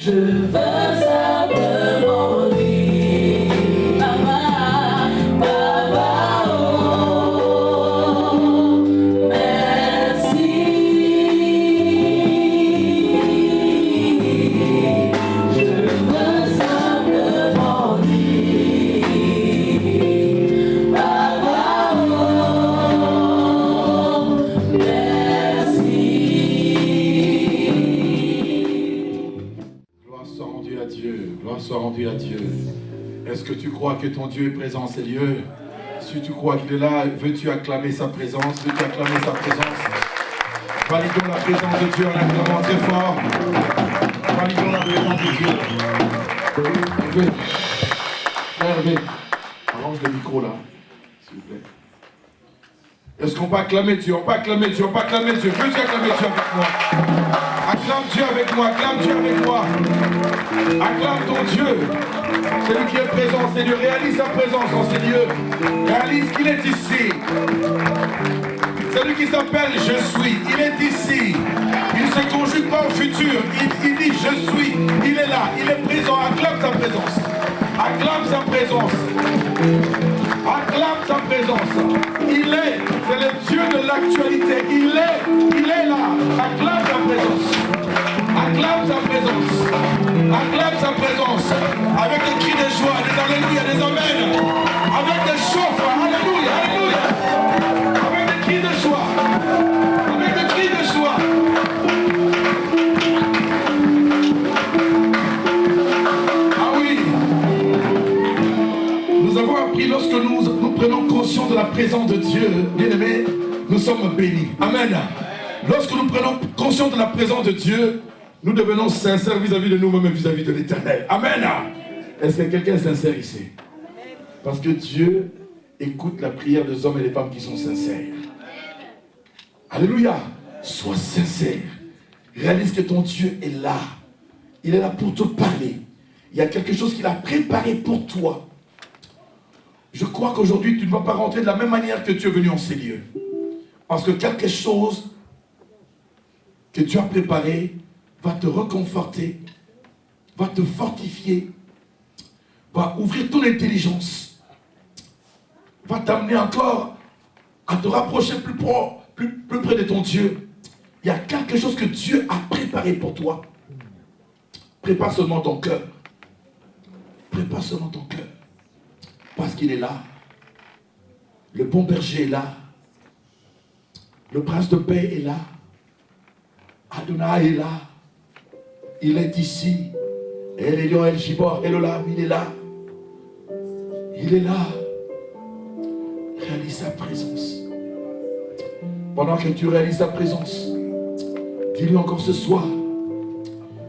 Je veux simplement dire, Papa, Papa, oh, merci. Je veux simplement dire, Papa, oh, merci. Gloire soit rendue à Dieu. Gloire soit rendue à Dieu. Est-ce que tu crois que ton Dieu est présent en ces lieux? Si tu crois qu'il est là, veux-tu acclamer sa présence? Veux-tu acclamer sa présence? Validons la présence de Dieu en acclamant très fort. Validons la présence de Dieu. Hervé, Hervé, arrange le micro là, s'il vous plaît. Est-ce qu'on peut acclamer Dieu? On peut acclamer Dieu, on peut acclamer Dieu. Veux-tu acclamer Dieu avec moi? Acclame Dieu avec moi, acclame Dieu avec moi. Acclame ton Dieu. Celui qui est présent en ces lieux, réalise sa présence en ces lieux. Réalise qu'il est ici. Celui qui s'appelle Je suis, il est ici. Il ne se conjugue pas au futur. Il dit Je suis, il est là, il est présent. Acclame sa présence. Acclame sa présence. Acclame sa présence. Il est, c'est le Dieu de l'actualité. Il est là. Acclame sa présence. Acclame sa présence. Acclame sa présence. Avec des cris de joie, des alléluia, des amen. Avec des chauffes. Alléluia, alléluia. Avec des cris de joie. Avec des cris de joie. Ah oui. Nous avons appris lorsque nous prenons conscience de la présence de Dieu, bien-aimés, nous sommes bénis. Amen. Lorsque nous prenons conscience de la présence de Dieu, nous devenons sincères vis-à-vis de nous-mêmes et vis-à-vis de l'Éternel. Amen. Est-ce que quelqu'un est sincère ici? Parce que Dieu écoute la prière des hommes et des femmes qui sont sincères. Alléluia. Sois sincère. Réalise que ton Dieu est là. Il est là pour te parler. Il y a quelque chose qu'il a préparé pour toi. Je crois qu'aujourd'hui, tu ne vas pas rentrer de la même manière que tu es venu en ces lieux. Parce que quelque chose que tu as préparé va te reconforter, va te fortifier, va ouvrir ton intelligence, va t'amener encore à te rapprocher plus près de ton Dieu. Il y a quelque chose que Dieu a préparé pour toi. Prépare seulement ton cœur. Prépare seulement ton cœur. Parce qu'il est là. Le bon berger est là. Le prince de paix est là. Adonai est là. Il est ici. El Elyon, El Gibor, Elolam, il est là. Il est là. Réalise sa présence. Pendant que tu réalises sa présence, dis-lui encore ce soir,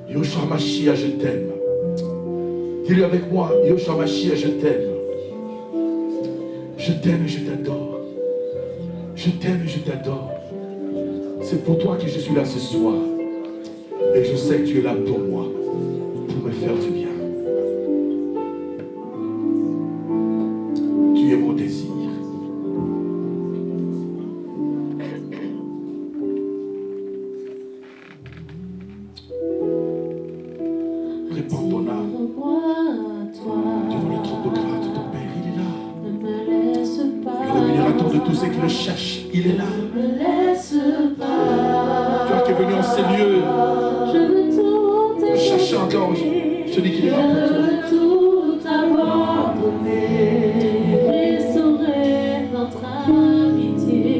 Yoshua Mashiach, je t'aime. Dis-lui avec moi, Yoshua Mashiach, je t'aime. Je t'aime et je t'adore. Je t'aime et je t'adore. C'est pour toi que je suis là ce soir. Et je sais que tu es là pour moi, pour me faire du bien. Tu es mon désir. Répands ton âme devant le trône de grâce de ton Père. Il est là. Le rémunérateur de tous ceux qui le cherchent, il est là. Toi qui es venu en ces lieux, chercher encore, je te dis qu'il est là pour toi. Restaurer notre amitié,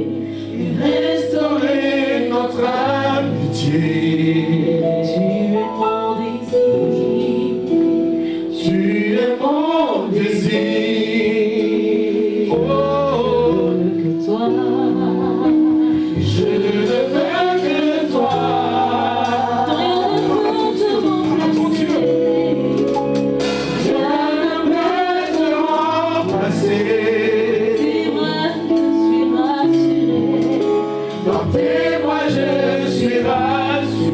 restaurer notre amitié. Tu es mon désir, tu es mon désir. Oh, que toi, je ne veux que toi. Rien ne peut te remplacer. Rien ne peut te remplacer. Tes bras, je suis rassuré. Dans tes bras, je suis rassuré.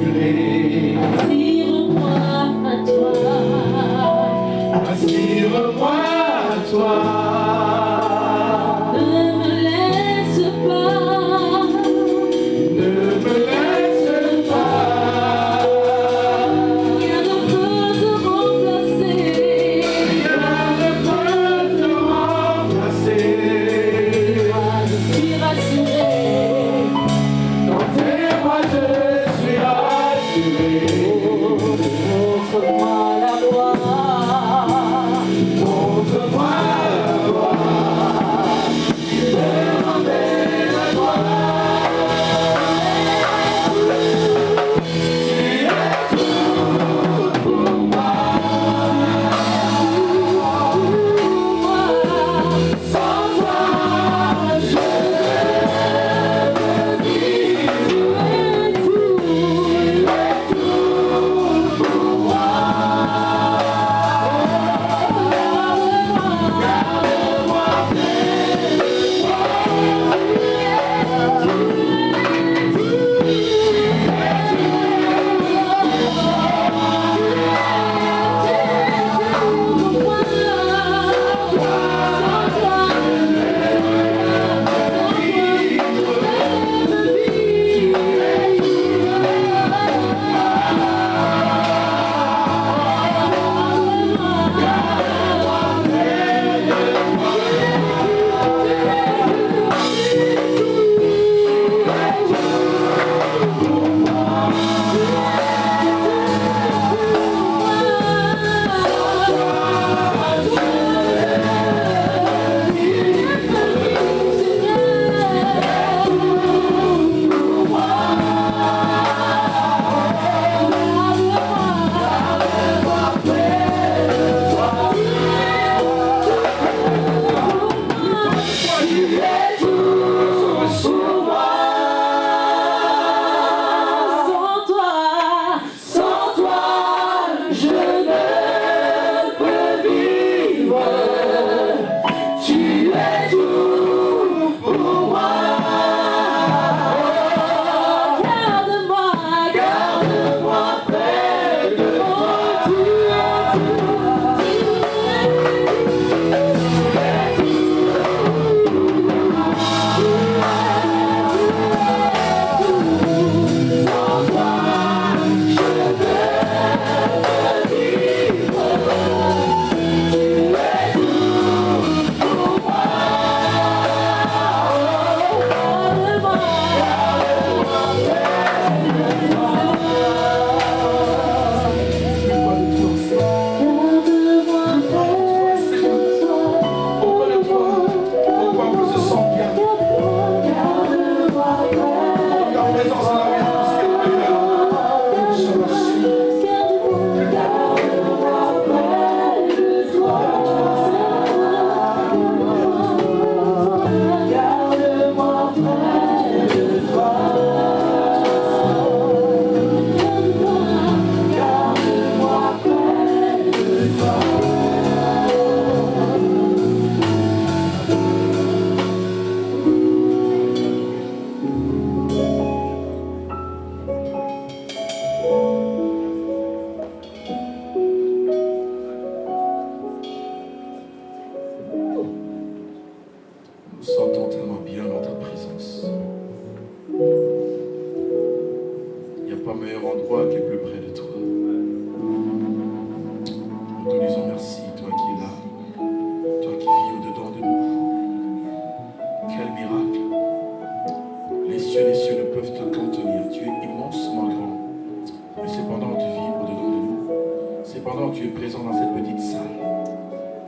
Cependant, tu es présent dans cette petite salle.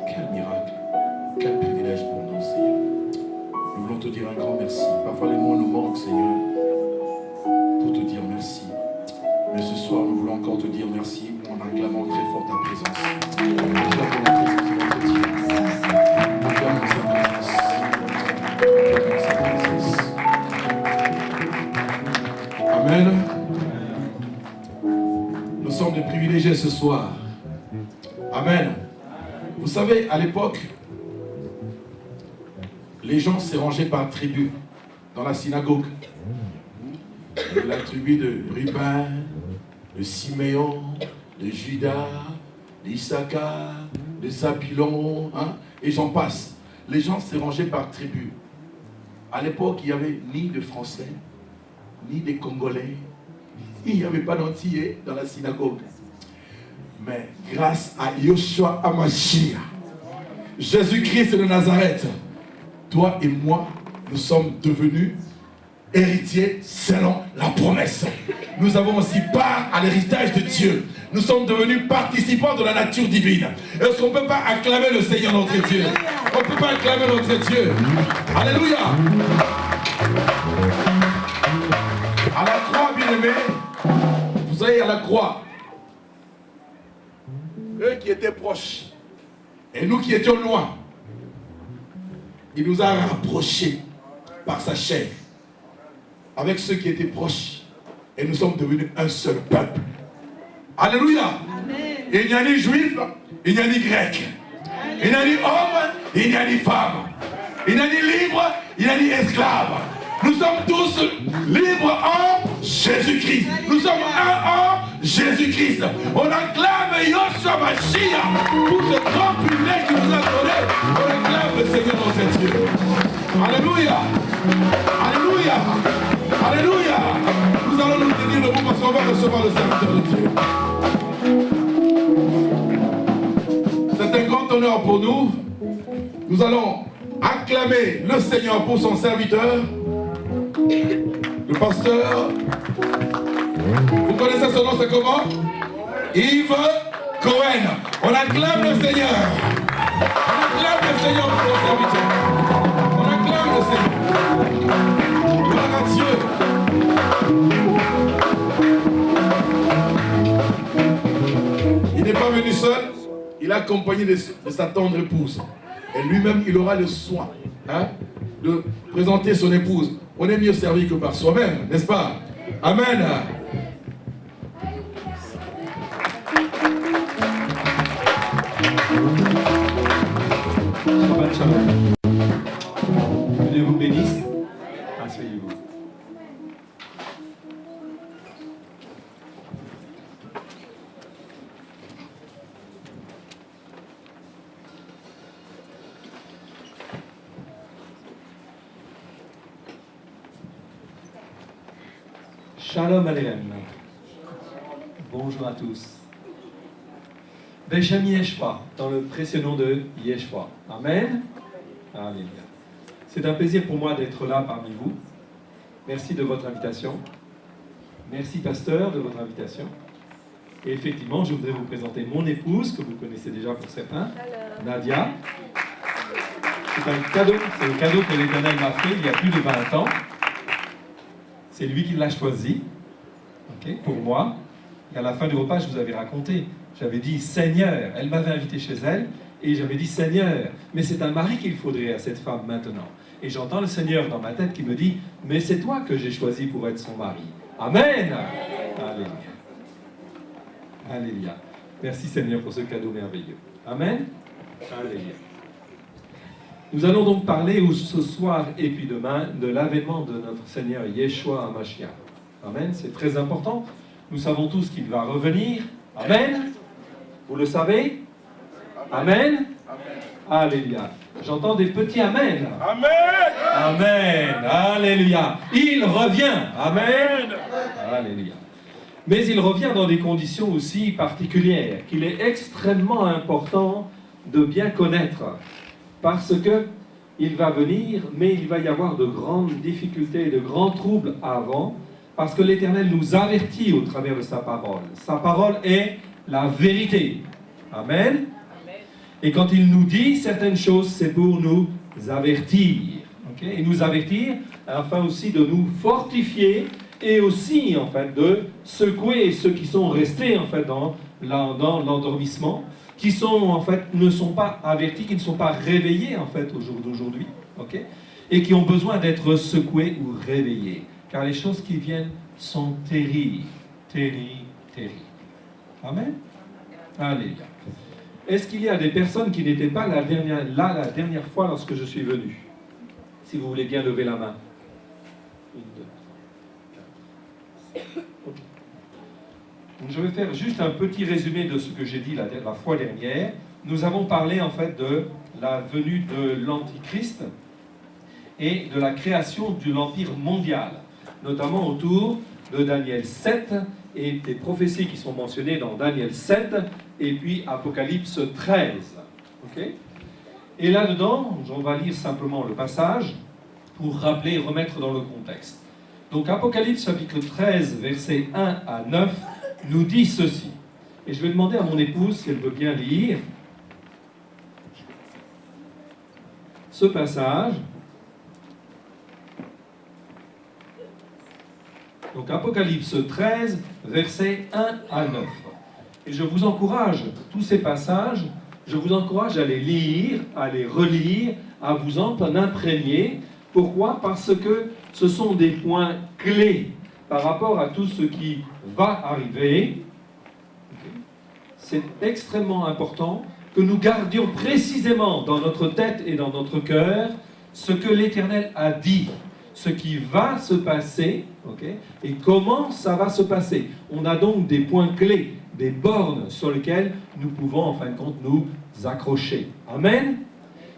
Quel miracle, quel privilège pour nous, Seigneur. Nous voulons te dire un grand merci. Parfois les mots nous manquent, Seigneur, pour te dire merci. Mais ce soir, nous voulons encore te dire merci en acclamant très fort ta présence. Nous acclamons la présence de notre Dieu. Nous acclamons sa présence. Nous acclamons sa présence. Amen. Nous sommes des privilégiés ce soir. Amen. Vous savez, à l'époque, les gens s'est rangés par tribu dans la synagogue. La tribu de Ruben, de Siméon, de Judas, d'Issachar, de Zabulon, hein, et j'en passe. Les gens s'est rangés par tribu. À l'époque, il n'y avait ni de Français, ni des Congolais. Il n'y avait pas d'Antillais dans la synagogue. Mais grâce à Yoshua Hamashiach, Jésus-Christ de Nazareth, toi et moi, nous sommes devenus héritiers selon la promesse. Nous avons aussi part à l'héritage de Dieu. Nous sommes devenus participants de la nature divine. Est-ce qu'on ne peut pas acclamer le Seigneur notre Dieu? On ne peut pas acclamer notre Dieu. Alléluia. À la croix, bien-aimés, vous savez, à la croix, eux qui étaient proches et nous qui étions loin, il nous a rapprochés par sa chair avec ceux qui étaient proches et nous sommes devenus un seul peuple. Alléluia. Amen. Il n'y a ni juif, il n'y a ni grec, il n'y a ni homme, il n'y a ni femme, il n'y a ni libre, il n'y a ni esclave. Nous sommes tous libres en Jésus-Christ. Nous sommes un en Jésus-Christ. On acclame Yoshua Mashiach pour ce grand privilège qu'il nous a donné. On acclame le Seigneur notre Dieu. Alléluia. Alléluia. Alléluia. Nous allons nous tenir debout parce qu'on va recevoir le serviteur de Dieu. C'est un grand honneur pour nous. Nous allons acclamer le Seigneur pour son serviteur. Le pasteur, vous connaissez son nom, c'est comment? Yves Cohen. On acclame le Seigneur. On acclame le Seigneur pour son serviteur. On acclame le Seigneur. Gloire à Dieu. Il n'est pas venu seul, il est accompagné de sa tendre épouse. Et lui-même, il aura le soin de présenter son épouse. On est mieux servi que par soi-même, n'est-ce pas? Amen. Shabbat shalom. Que Dieu vous bénisse. Asseyez-vous. Shalom Aleichem. Bonjour à tous. Beshem Yeshua, dans le précieux nom de Yeshua. Amen. Alléluia. C'est un plaisir pour moi d'être là parmi vous. Merci de votre invitation. Merci, pasteur, de votre invitation. Et effectivement, je voudrais vous présenter mon épouse, que vous connaissez déjà pour certains, Nadia. C'est un cadeau, c'est le cadeau que l'Éternel m'a fait il y a plus de 20 ans. C'est lui qui l'a choisi, okay, pour moi. Et à la fin du repas, je vous avais raconté. J'avais dit Seigneur. Elle m'avait invité chez elle et j'avais dit Seigneur. Mais c'est un mari qu'il faudrait à cette femme maintenant. Et j'entends le Seigneur dans ma tête qui me dit mais c'est toi que j'ai choisi pour être son mari. Amen. Alléluia. Alléluia. Merci Seigneur pour ce cadeau merveilleux. Amen. Alléluia. Nous allons donc parler ce soir et puis demain de l'avènement de notre Seigneur Yeshua Hamashiach. Amen, c'est très important. Nous savons tous qu'il va revenir. Amen. Vous le savez? Amen. Alléluia. J'entends des petits amen. Amen. Amen. Alléluia. Il revient. Amen. Alléluia. Mais il revient dans des conditions aussi particulières qu'il est extrêmement important de bien connaître. Parce que il va venir, mais il va y avoir de grandes difficultés et de grands troubles avant, parce que l'Éternel nous avertit au travers de sa parole. Sa parole est la vérité. Amen. Et quand il nous dit certaines choses, c'est pour nous avertir. Okay? Et nous avertir afin aussi de nous fortifier et aussi en fait de secouer ceux qui sont restés en fait dans l'endormissement, qui sont en fait ne sont pas avertis, qui ne sont pas réveillés en fait au jour d'aujourd'hui, okay? Et qui ont besoin d'être secoués ou réveillés, car les choses qui viennent sont terribles, terribles, terribles. Amen. Alléluia. Est-ce qu'il y a des personnes qui n'étaient pas la dernière fois lorsque je suis venu? Si vous voulez bien lever la main. 1, 2, 3, 4. Okay. Donc, je vais faire juste un petit résumé de ce que j'ai dit la fois dernière. Nous avons parlé en fait de la venue de l'Antichrist et de la création de l'Empire mondial, notamment autour de Daniel 7 et des prophéties qui sont mentionnées dans Daniel 7 et puis Apocalypse 13. Okay? Et là-dedans, on va lire simplement le passage pour rappeler et remettre dans le contexte. Donc Apocalypse chapitre 13, versets 1 à 9, nous dit ceci. Et je vais demander à mon épouse si elle veut bien lire ce passage. Donc Apocalypse 13, versets 1 à 9. Et je vous encourage, tous ces passages, je vous encourage à les lire, à les relire, à vous en imprégner. Pourquoi? Parce que ce sont des points clés par rapport à tout ce qui va arriver. C'est extrêmement important que nous gardions précisément dans notre tête et dans notre cœur ce que l'Éternel a dit, ce qui va se passer, okay, et comment ça va se passer. On a donc des points clés, des bornes sur lesquelles nous pouvons en fin de compte nous accrocher. Amen.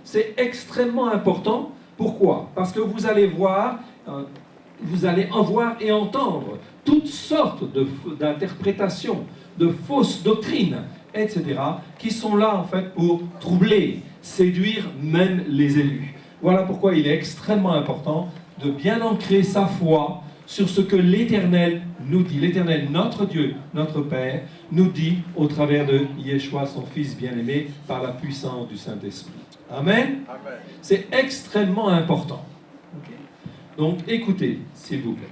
C'est extrêmement important. Pourquoi? Parce que vous allez voir, vous allez en voir et entendre toutes sortes d'interprétations, de fausses doctrines, etc., qui sont là en fait pour troubler, séduire même les élus. Voilà pourquoi il est extrêmement important de bien ancrer sa foi sur ce que l'Éternel nous dit. L'Éternel, notre Dieu, notre Père, nous dit au travers de Yeshua, son Fils bien-aimé, par la puissance du Saint-Esprit. Amen. Amen. C'est extrêmement important. Okay. Donc écoutez, s'il vous plaît.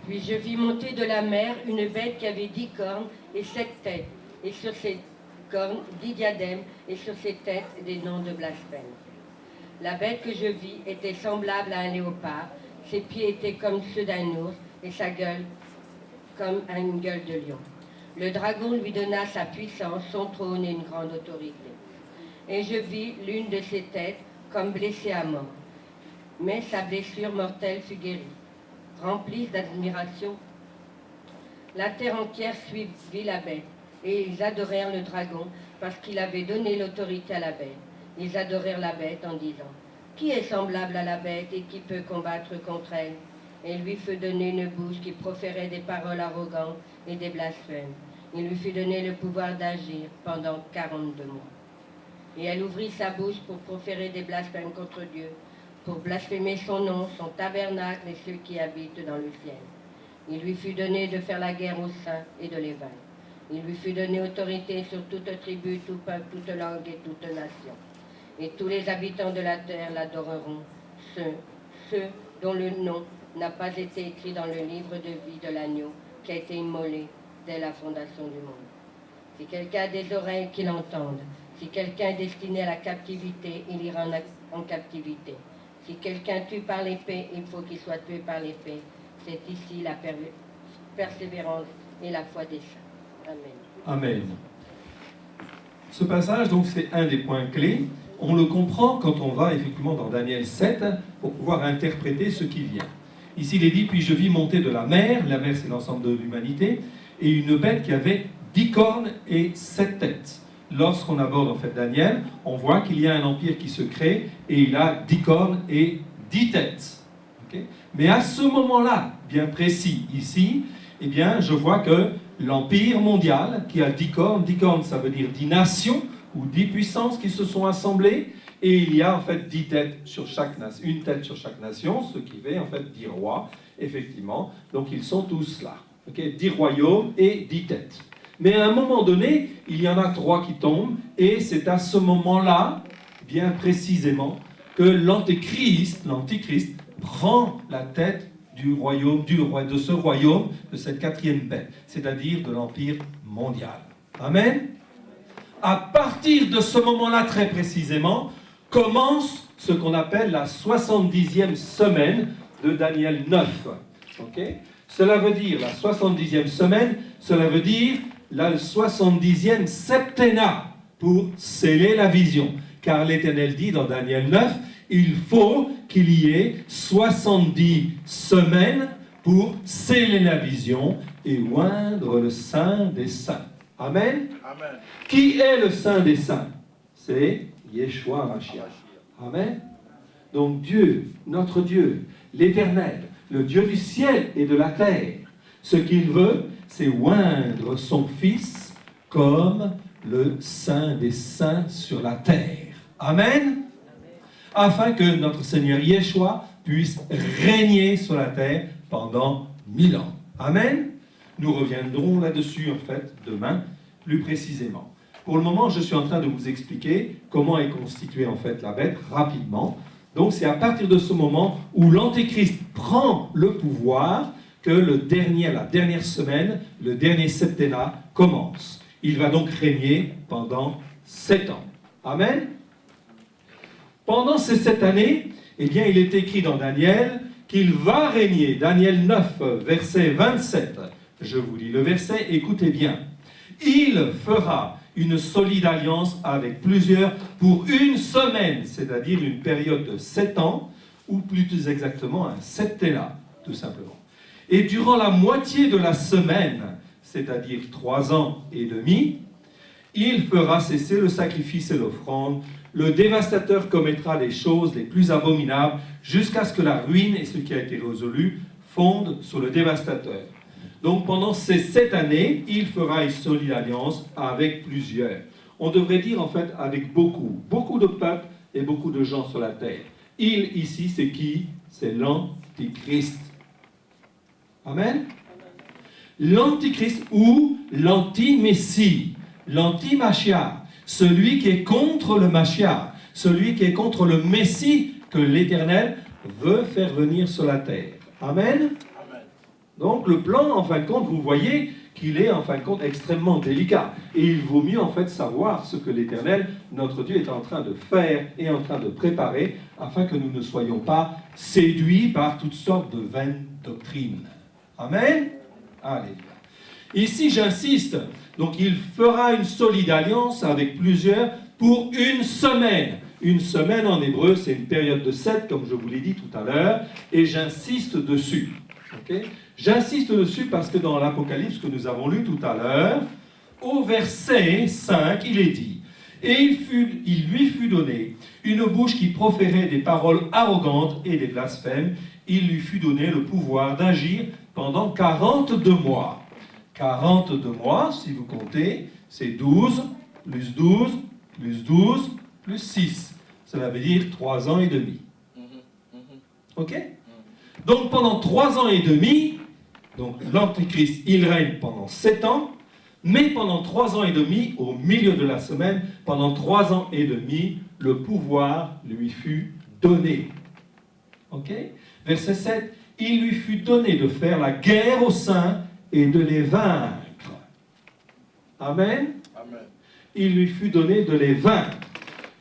Puis je vis monter de la mer une bête qui avait 10 cornes et 7 têtes, et sur ces cornes 10 diadèmes, et sur ses têtes des noms de blasphème. La bête que je vis était semblable à un léopard, ses pieds étaient comme ceux d'un ours, et sa gueule comme une gueule de lion. Le dragon lui donna sa puissance, son trône et une grande autorité. Et je vis l'une de ses têtes comme blessée à mort. Mais sa blessure mortelle fut guérie. Remplie d'admiration, la terre entière suivit la bête, et ils adorèrent le dragon, parce qu'il avait donné l'autorité à la bête. Ils adorèrent la bête en disant, « Qui est semblable à la bête et qui peut combattre contre elle ?» Et il lui fut donné une bouche qui proférait des paroles arrogantes et des blasphèmes. Il lui fut donné le pouvoir d'agir pendant 42 mois. Et elle ouvrit sa bouche pour proférer des blasphèmes contre Dieu, pour blasphémer son nom, son tabernacle et ceux qui habitent dans le ciel. Il lui fut donné de faire la guerre aux saints et de les vaincre. Il lui fut donné autorité sur toute tribu, tout peuple, toute langue et toute nation. Et tous les habitants de la terre l'adoreront, ceux dont le nom n'a pas été écrit dans le livre de vie de l'agneau qui a été immolé dès la fondation du monde. Si quelqu'un a des oreilles, qu'il entende. Si quelqu'un est destiné à la captivité, il ira en captivité. Si quelqu'un tue par l'épée, il faut qu'il soit tué par l'épée. C'est ici la persévérance et la foi des saints. Amen. Amen. Ce passage, donc, c'est un des points clés. On le comprend quand on va effectivement dans Daniel 7 pour pouvoir interpréter ce qui vient. Ici, il est dit, puis je vis monter de la mer c'est l'ensemble de l'humanité, et une bête qui avait 10 cornes et 7 têtes. Lorsqu'on aborde en fait Daniel, on voit qu'il y a un empire qui se crée et il a 10 cornes et 10 têtes. Okay? Mais à ce moment-là, bien précis ici, eh bien, je vois que l'empire mondial qui a 10 cornes ça veut dire 10 nations ou 10 puissances qui se sont assemblées, et il y a en fait 10 têtes sur chaque nation, une tête sur chaque nation, ce qui fait en fait 10 rois, effectivement. Donc ils sont tous là. Okay? 10 royaumes et 10 têtes. Mais à un moment donné, il y en a 3 qui tombent, et c'est à ce moment-là, bien précisément, que l'Antéchrist prend la tête du royaume, de ce royaume, de cette 4e bête, c'est-à-dire de l'Empire mondial. Amen. À partir de ce moment-là, très précisément, commence ce qu'on appelle la 70e semaine de Daniel 9. Okay? Cela veut dire, la 70e semaine, cela veut dire la 70e septennat pour sceller la vision. Car l'Éternel dit dans Daniel 9, il faut qu'il y ait 70 semaines pour sceller la vision et oindre le Saint des Saints. Amen. Amen. Qui est le Saint des Saints? C'est Yeshua Mashiach. Amen. Donc Dieu, notre Dieu, l'Éternel, le Dieu du ciel et de la terre, ce qu'il veut, c'est oindre son Fils comme le Saint des Saints sur la terre. Amen. Afin que notre Seigneur Yeshua puisse régner sur la terre pendant 1000 ans. Amen. Nous reviendrons là-dessus, en fait, demain, plus précisément. Pour le moment, je suis en train de vous expliquer comment est constituée, en fait, la bête, rapidement. Donc, c'est à partir de ce moment où l'Antéchrist prend le pouvoir que la dernière semaine, le dernier septennat commence. Il va donc régner pendant 7 ans. Amen. Pendant ces 7 années, eh bien, il est écrit dans Daniel qu'il va régner. Daniel 9, verset 27. Je vous lis le verset, écoutez bien. Il fera une solide alliance avec plusieurs pour une semaine, c'est-à-dire une période de 7 ans, ou plus exactement un septennat, tout simplement. Et durant la moitié de la semaine, c'est-à-dire 3 ans et demi, il fera cesser le sacrifice et l'offrande. Le dévastateur commettra les choses les plus abominables jusqu'à ce que la ruine et ce qui a été résolu fondent sur le dévastateur. Donc pendant ces 7 années, il fera une solide alliance avec plusieurs. On devrait dire en fait avec beaucoup de peuples et beaucoup de gens sur la terre. Il ici, c'est qui? C'est l'Antichrist. Amen. L'Antichrist ou l'anti-messie, l'anti-Mashiach, celui qui est contre le Mashiach, celui qui est contre le Messie que l'Éternel veut faire venir sur la terre. Amen. Donc le plan, en fin de compte, vous voyez qu'il est en fin de compte extrêmement délicat. Et il vaut mieux en fait savoir ce que l'Éternel, notre Dieu, est en train de faire et en train de préparer afin que nous ne soyons pas séduits par toutes sortes de vaines doctrines. Amen. Alléluia. Ici, j'insiste. Donc il fera une solide alliance avec plusieurs pour une semaine. Une semaine en hébreu, c'est une période de 7, comme je vous l'ai dit tout à l'heure, et j'insiste dessus. Okay? J'insiste dessus parce que dans l'Apocalypse que nous avons lu tout à l'heure, au verset 5, il est dit « Et il lui fut donné une bouche qui proférait des paroles arrogantes et des blasphèmes. Il lui fut donné le pouvoir d'agir pendant 42 mois. » 42 mois, si vous comptez, c'est 12, plus 12, plus 12, plus 6. Cela veut dire 3 ans et demi. Ok? Donc pendant 3 ans et demi, donc l'Antéchrist, il règne pendant 7 ans, mais pendant 3 ans et demi, au milieu de la semaine, pendant 3 ans et demi, le pouvoir lui fut donné. Ok? Verset 7, il lui fut donné de faire la guerre aux saints et de les vaincre. Amen. Amen. Il lui fut donné de les vaincre.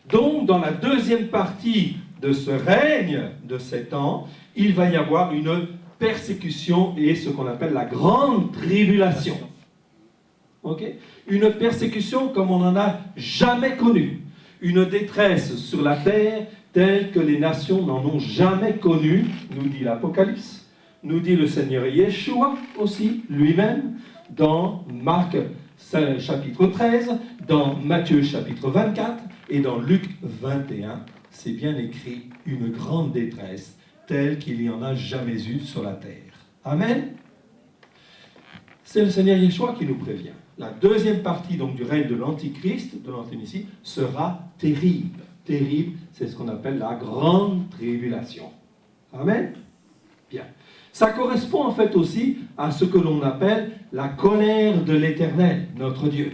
Donc, dans la deuxième partie de ce règne de 7 ans, il va y avoir une persécution et ce qu'on appelle la grande tribulation. Ok? Une persécution comme on n'en a jamais connue. Une détresse sur la terre telle que les nations n'en ont jamais connue, nous dit l'Apocalypse. Nous dit le Seigneur Yeshua aussi, lui-même, dans Marc chapitre 13, dans Matthieu chapitre 24 et dans Luc 21. C'est bien écrit, une grande détresse telle qu'il n'y en a jamais eu sur la terre. Amen. C'est le Seigneur Yeshua qui nous prévient. La deuxième partie donc du règne de l'Antichrist, de l'Antémissie, sera terrible. Terrible, c'est ce qu'on appelle la grande tribulation. Amen. Bien. Ça correspond en fait aussi à ce que l'on appelle la colère de l'Éternel, notre Dieu.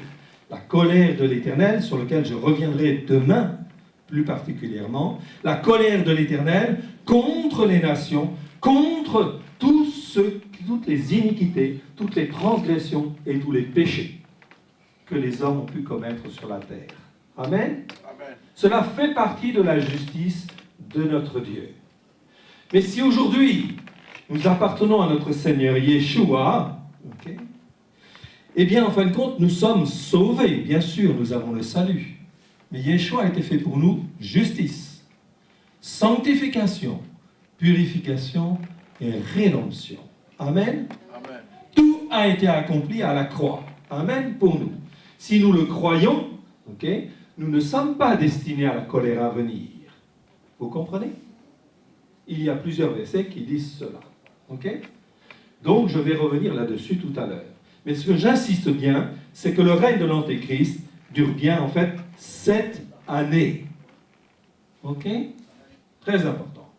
La colère de l'Éternel, sur laquelle je reviendrai demain, plus particulièrement, la colère de l'Éternel contre les nations, contre toutes les iniquités, toutes les transgressions et tous les péchés que les hommes ont pu commettre sur la terre. Amen. Amen. Cela fait partie de la justice de notre Dieu. Mais si aujourd'hui, nous appartenons à notre Seigneur Yeshua, eh bien, en fin de compte, nous sommes sauvés. Bien sûr, nous avons le salut. Mais Yeshua a été fait pour nous justice, sanctification, purification et rédemption. Amen. Amen. Tout a été accompli à la croix. Amen pour nous. Si nous le croyons, nous ne sommes pas destinés à la colère à venir. Vous comprenez? Il y a plusieurs versets qui disent cela. Donc, je vais revenir là-dessus tout à l'heure. Mais ce que j'insiste bien, c'est que le règne de l'Antéchrist dure bien, en fait, 7 années. Très important.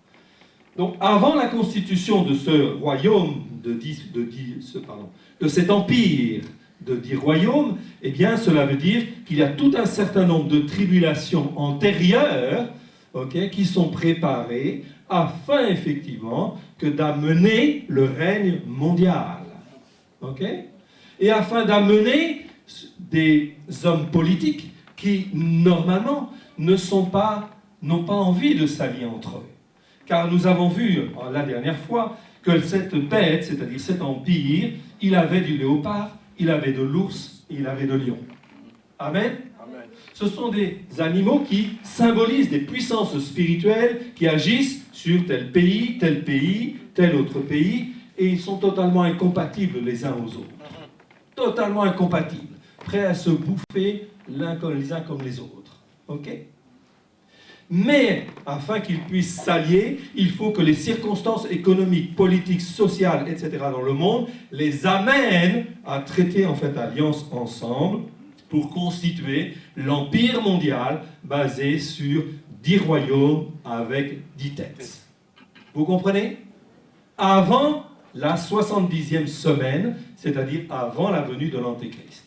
Donc, avant la constitution de ce royaume, de cet empire de 10 royaumes, eh bien, cela veut dire qu'il y a tout un certain nombre de tribulations antérieures qui sont préparées afin, effectivement, que d'amener le règne mondial. Et afin d'amener des hommes politiques qui, normalement, n'ont pas envie de s'allier entre eux. Car nous avons vu, la dernière fois, que cette bête, c'est-à-dire cet empire, il avait du léopard, il avait de l'ours, et il avait de lion. Amen. Amen. Ce sont des animaux qui symbolisent des puissances spirituelles qui agissent sur tel pays, tel autre pays, et ils sont totalement incompatibles les uns aux autres. Totalement incompatibles, prêts à se bouffer les uns comme les autres. Mais, afin qu'ils puissent s'allier, il faut que les circonstances économiques, politiques, sociales, etc. dans le monde les amènent à traiter en fait alliance ensemble pour constituer l'empire mondial basé sur 10 royaumes avec 10 têtes. Vous comprenez? Avant la 70e semaine, c'est-à-dire avant la venue de l'Antéchrist.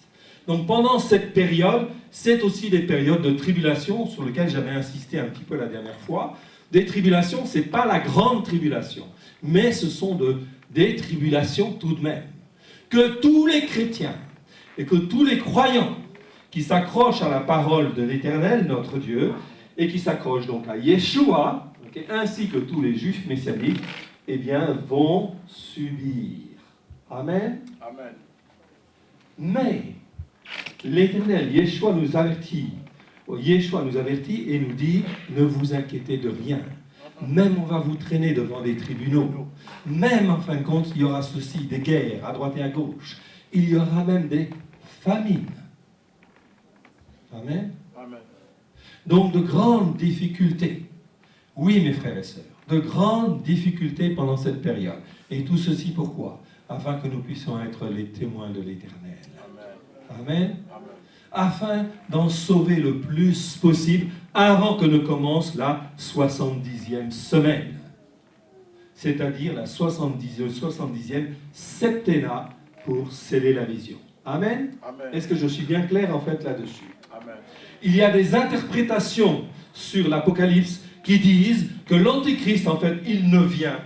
Donc pendant cette période, c'est aussi des périodes de tribulation sur lesquelles j'avais insisté un petit peu la dernière fois. Des tribulations, ce n'est pas la grande tribulation, mais ce sont des tribulations tout de même. Que tous les chrétiens et que tous les croyants qui s'accrochent à la parole de l'Éternel, notre Dieu, et qui s'accrochent donc à Yeshua, ainsi que tous les juifs messianiques, eh bien, vont subir. Amen. Amen. Mais l'Éternel, Yeshua nous avertit et nous dit, ne vous inquiétez de rien. Même on va vous traîner devant des tribunaux. Même, en fin de compte, il y aura ceci, des guerres à droite et à gauche. Il y aura même des famines. Amen. Amen. Donc de grandes difficultés. Oui, mes frères et sœurs, de grandes difficultés pendant cette période. Et tout ceci pourquoi? Afin que nous puissions être les témoins de l'Éternel. Amen. Amen. Afin d'en sauver le plus possible avant que ne commence la 70e semaine. C'est-à-dire la 70e septennat pour sceller la vision. Amen. Amen. Est-ce que je suis bien clair en fait là-dessus? Amen. Il y a des interprétations sur l'Apocalypse qui disent que l'Antéchrist, en fait, il ne vient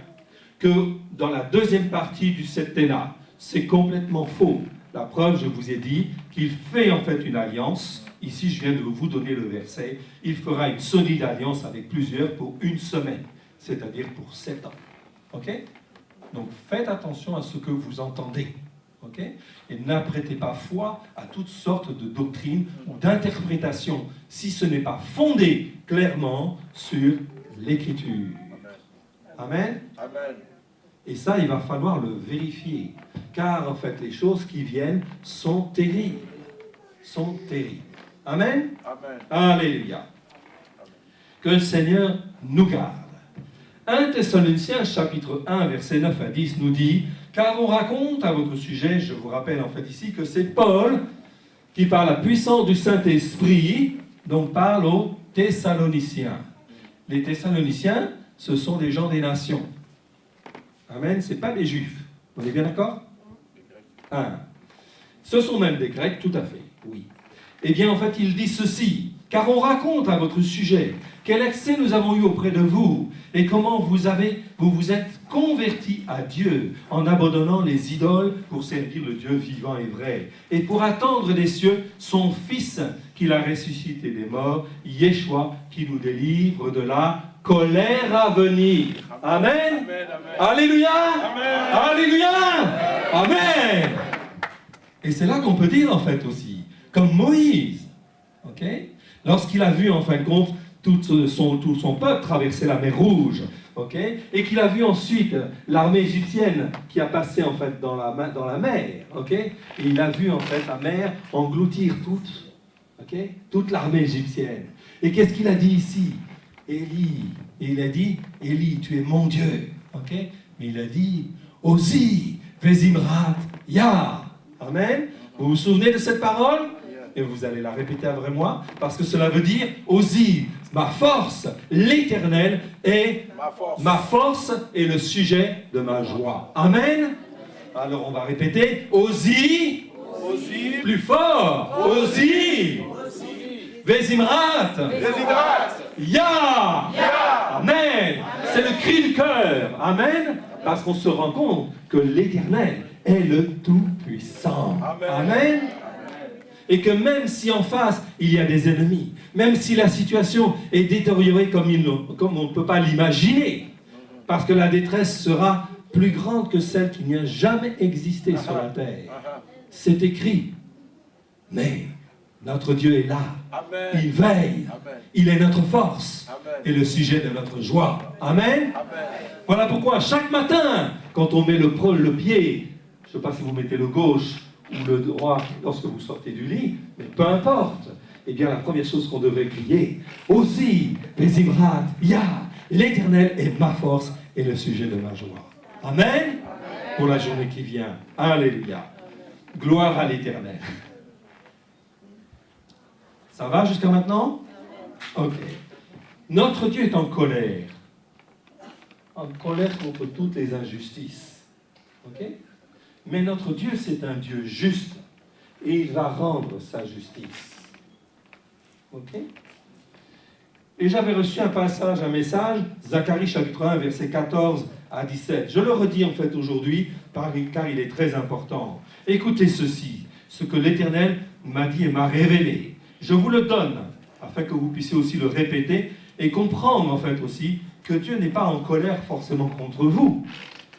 que dans la deuxième partie du septennat. C'est complètement faux. La preuve, je vous ai dit qu'il fait en fait une alliance. Ici, je viens de vous donner le verset. Il fera une solide alliance avec plusieurs pour une semaine, c'est-à-dire pour 7 ans. Donc, faites attention à ce que vous entendez. Et n'apprêtez pas foi à toutes sortes de doctrines ou d'interprétations si ce n'est pas fondé clairement sur l'Écriture. Amen. Amen. Et ça, il va falloir le vérifier. Car, en fait, les choses qui viennent sont terribles. Sont terribles. Amen. Amen. Alléluia. Que le Seigneur nous garde. 1 Thessaloniciens, chapitre 1, versets 9 à 10, nous dit « Car on raconte à votre sujet, je vous rappelle en fait ici, que c'est Paul qui, par la puissance du Saint-Esprit, donc parle aux Thessaloniciens. Les Thessaloniciens, ce sont des gens des nations. Amen. Ce n'est pas des Juifs. On est bien d'accord? Ah. Ce sont même des Grecs, tout à fait, oui. Eh bien, en fait, il dit ceci, car on raconte à votre sujet quel accès nous avons eu auprès de vous et comment vous vous êtes convertis à Dieu en abandonnant les idoles pour servir le Dieu vivant et vrai et pour attendre des cieux son Fils qu'il a ressuscité des morts, Yeshua, qui nous délivre de la colère à venir. Amen. Amen, amen. Alléluia. Amen. Alléluia. Amen. Et c'est là qu'on peut dire en fait aussi, comme Moïse, ok, lorsqu'il a vu en fin de compte tout son peuple traverser la mer Rouge, ok, et qu'il a vu ensuite l'armée égyptienne qui a passé en fait dans la mer, ok, et il a vu en fait la mer engloutir toute l'armée égyptienne. Et qu'est-ce qu'il a dit ici? Élie, et il a dit, Élie, tu es mon Dieu, ok, mais il a dit, Ozi, Vezimrat, Ya. Amen. Vous vous souvenez de cette parole? Et vous allez la répéter après moi, parce que cela veut dire, Ozi, ma force, l'Éternel est ma force et le sujet de ma joie. Amen. Alors on va répéter, Ozi, plus fort, Ozi, Vezimrat, Ya. Amen. C'est le cri du cœur. Amen. Parce qu'on se rend compte que l'Éternel est le Tout-Puissant. Amen. Et que même si en face, il y a des ennemis, même si la situation est détériorée comme on ne peut pas l'imaginer, parce que la détresse sera plus grande que celle qui n'a jamais existé sur la terre. C'est écrit. Mais notre Dieu est là. Amen. Il veille. Amen. Il est notre force Amen. et le sujet de notre joie. Amen. Amen. Voilà pourquoi chaque matin, quand on met le pied, je ne sais pas si vous mettez le gauche ou le droit lorsque vous sortez du lit, mais peu importe, eh bien la première chose qu'on devrait crier, Ozi, Vezimrat, Ya, l'Éternel est ma force et le sujet de ma joie. Amen. Pour la journée qui vient. Alléluia. Gloire à l'Éternel. Ça va jusqu'à maintenant? Ok. Notre Dieu est en colère. En colère contre toutes les injustices. Ok? Mais notre Dieu, c'est un Dieu juste. Et il va rendre sa justice. Ok? Et j'avais reçu un message, Zacharie chapitre 1, versets 14 à 17. Je le redis en fait aujourd'hui, car il est très important. Écoutez ceci, ce que l'Éternel m'a dit et m'a révélé. Je vous le donne, afin que vous puissiez aussi le répéter et comprendre en fait aussi que Dieu n'est pas en colère forcément contre vous.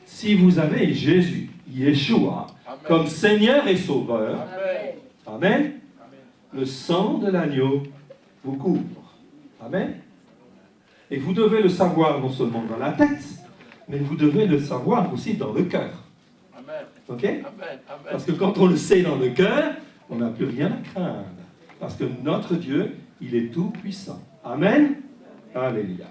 Si vous avez Jésus, Yeshua, Amen. comme Seigneur et Sauveur, Amen. Amen, le sang de l'agneau vous couvre. Amen. Et vous devez le savoir non seulement dans la tête, mais vous devez le savoir aussi dans le cœur. Amen. Ok? Amen. Parce que quand on le sait dans le cœur, on n'a plus rien à craindre. Parce que notre Dieu, il est tout puissant. Amen. Alléluia.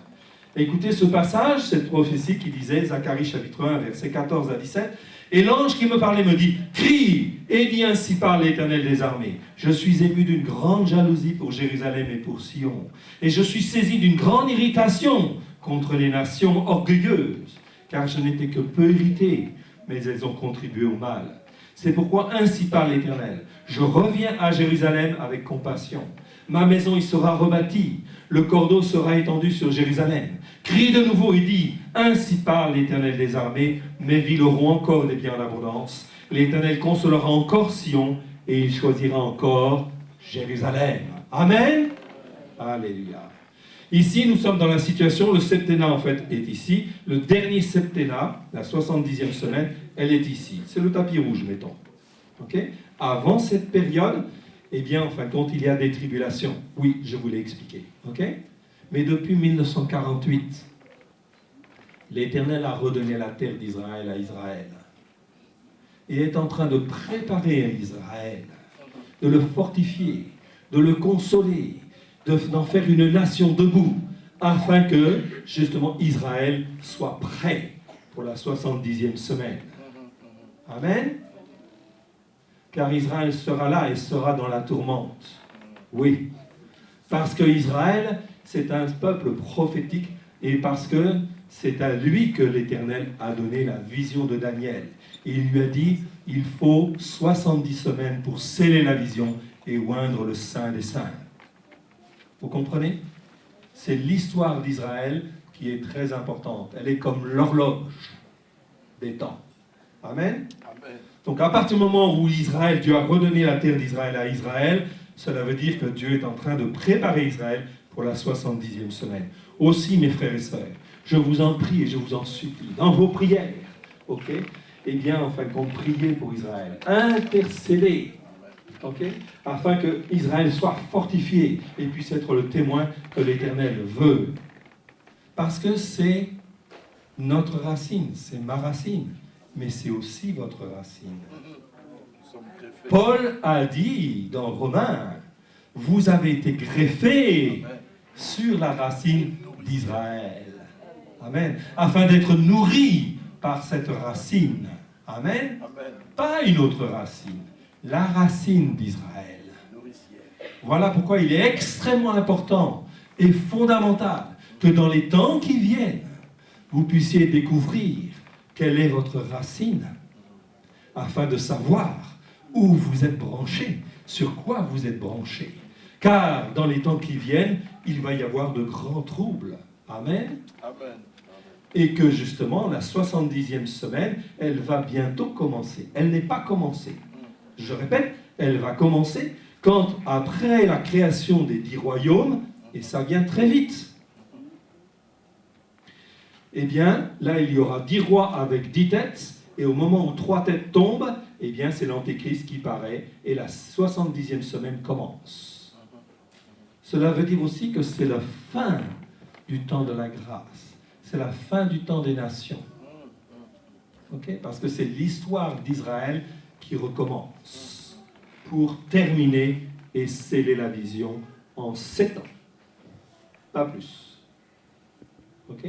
Écoutez ce passage, cette prophétie qui disait, Zacharie chapitre 1, versets 14 à 17, « Et l'ange qui me parlait me dit, crie, et dis ainsi par l'Éternel des armées, je suis ému d'une grande jalousie pour Jérusalem et pour Sion, et je suis saisi d'une grande irritation contre les nations orgueilleuses, car je n'étais que peu irrité, mais elles ont contribué au mal. C'est pourquoi ainsi parle l'Éternel, je reviens à Jérusalem avec compassion. Ma maison y sera rebâtie, le cordeau sera étendu sur Jérusalem. Crie de nouveau et dis, ainsi parle l'Éternel des armées, mes villes auront encore des biens en abondance. L'Éternel consolera encore Sion, et il choisira encore Jérusalem. Amen. Alléluia. Ici, nous sommes dans la situation, le septennat en fait est ici, le dernier septennat, la 70e semaine, elle est ici. C'est le tapis rouge, mettons. Ok? Avant cette période, eh bien, en fin de compte, il y a des tribulations. Oui, je vous l'ai expliqué. Ok? Mais depuis 1948, l'Éternel a redonné la terre d'Israël à Israël. Il est en train de préparer Israël, de le fortifier, de le consoler, d'en faire une nation debout, afin que, justement, Israël soit prêt pour la 70e semaine. Amen. Car Israël sera là et sera dans la tourmente. Oui. Parce que Israël, c'est un peuple prophétique et parce que c'est à lui que l'Éternel a donné la vision de Daniel. Et il lui a dit, il faut 70 semaines pour sceller la vision et oindre le Saint des Saints. Vous comprenez? C'est l'histoire d'Israël qui est très importante. Elle est comme l'horloge des temps. Amen. Amen. Donc à partir du moment où Israël, Dieu a redonné la terre d'Israël à Israël, cela veut dire que Dieu est en train de préparer Israël pour la 70e semaine. Aussi, mes frères et sœurs, je vous en prie et je vous en supplie, dans vos prières, ok, eh bien, en fin de compte, priez pour Israël. Intercédez, ok, afin que Israël soit fortifié et puisse être le témoin que l'Éternel veut. Parce que c'est notre racine, c'est ma racine, mais c'est aussi votre racine. Nous sommes greffés. Paul a dit dans Romains, vous avez été greffés Amen. sur la racine d'Israël. Amen. Afin d'être nourris par cette racine. Amen. Amen. Pas une autre racine. La racine d'Israël. Nourricière. Voilà pourquoi il est extrêmement important et fondamental que dans les temps qui viennent, vous puissiez découvrir quelle est votre racine, afin de savoir où vous êtes branché, sur quoi vous êtes branché. Car dans les temps qui viennent, il va y avoir de grands troubles. Amen. Amen. Et que justement, la 70e semaine, elle va bientôt commencer. Elle n'est pas commencée. Je répète, elle va commencer quand, après la création des 10 royaumes, et ça vient très vite, eh bien, là, il y aura 10 rois avec 10 têtes, et au moment où 3 têtes tombent, eh bien, c'est l'Antéchrist qui paraît, et la 70e semaine commence. Cela veut dire aussi que c'est la fin du temps de la grâce. C'est la fin du temps des nations. Okay? Parce que c'est l'histoire d'Israël qui recommence pour terminer et sceller la vision en 7 ans. Pas plus. Ok?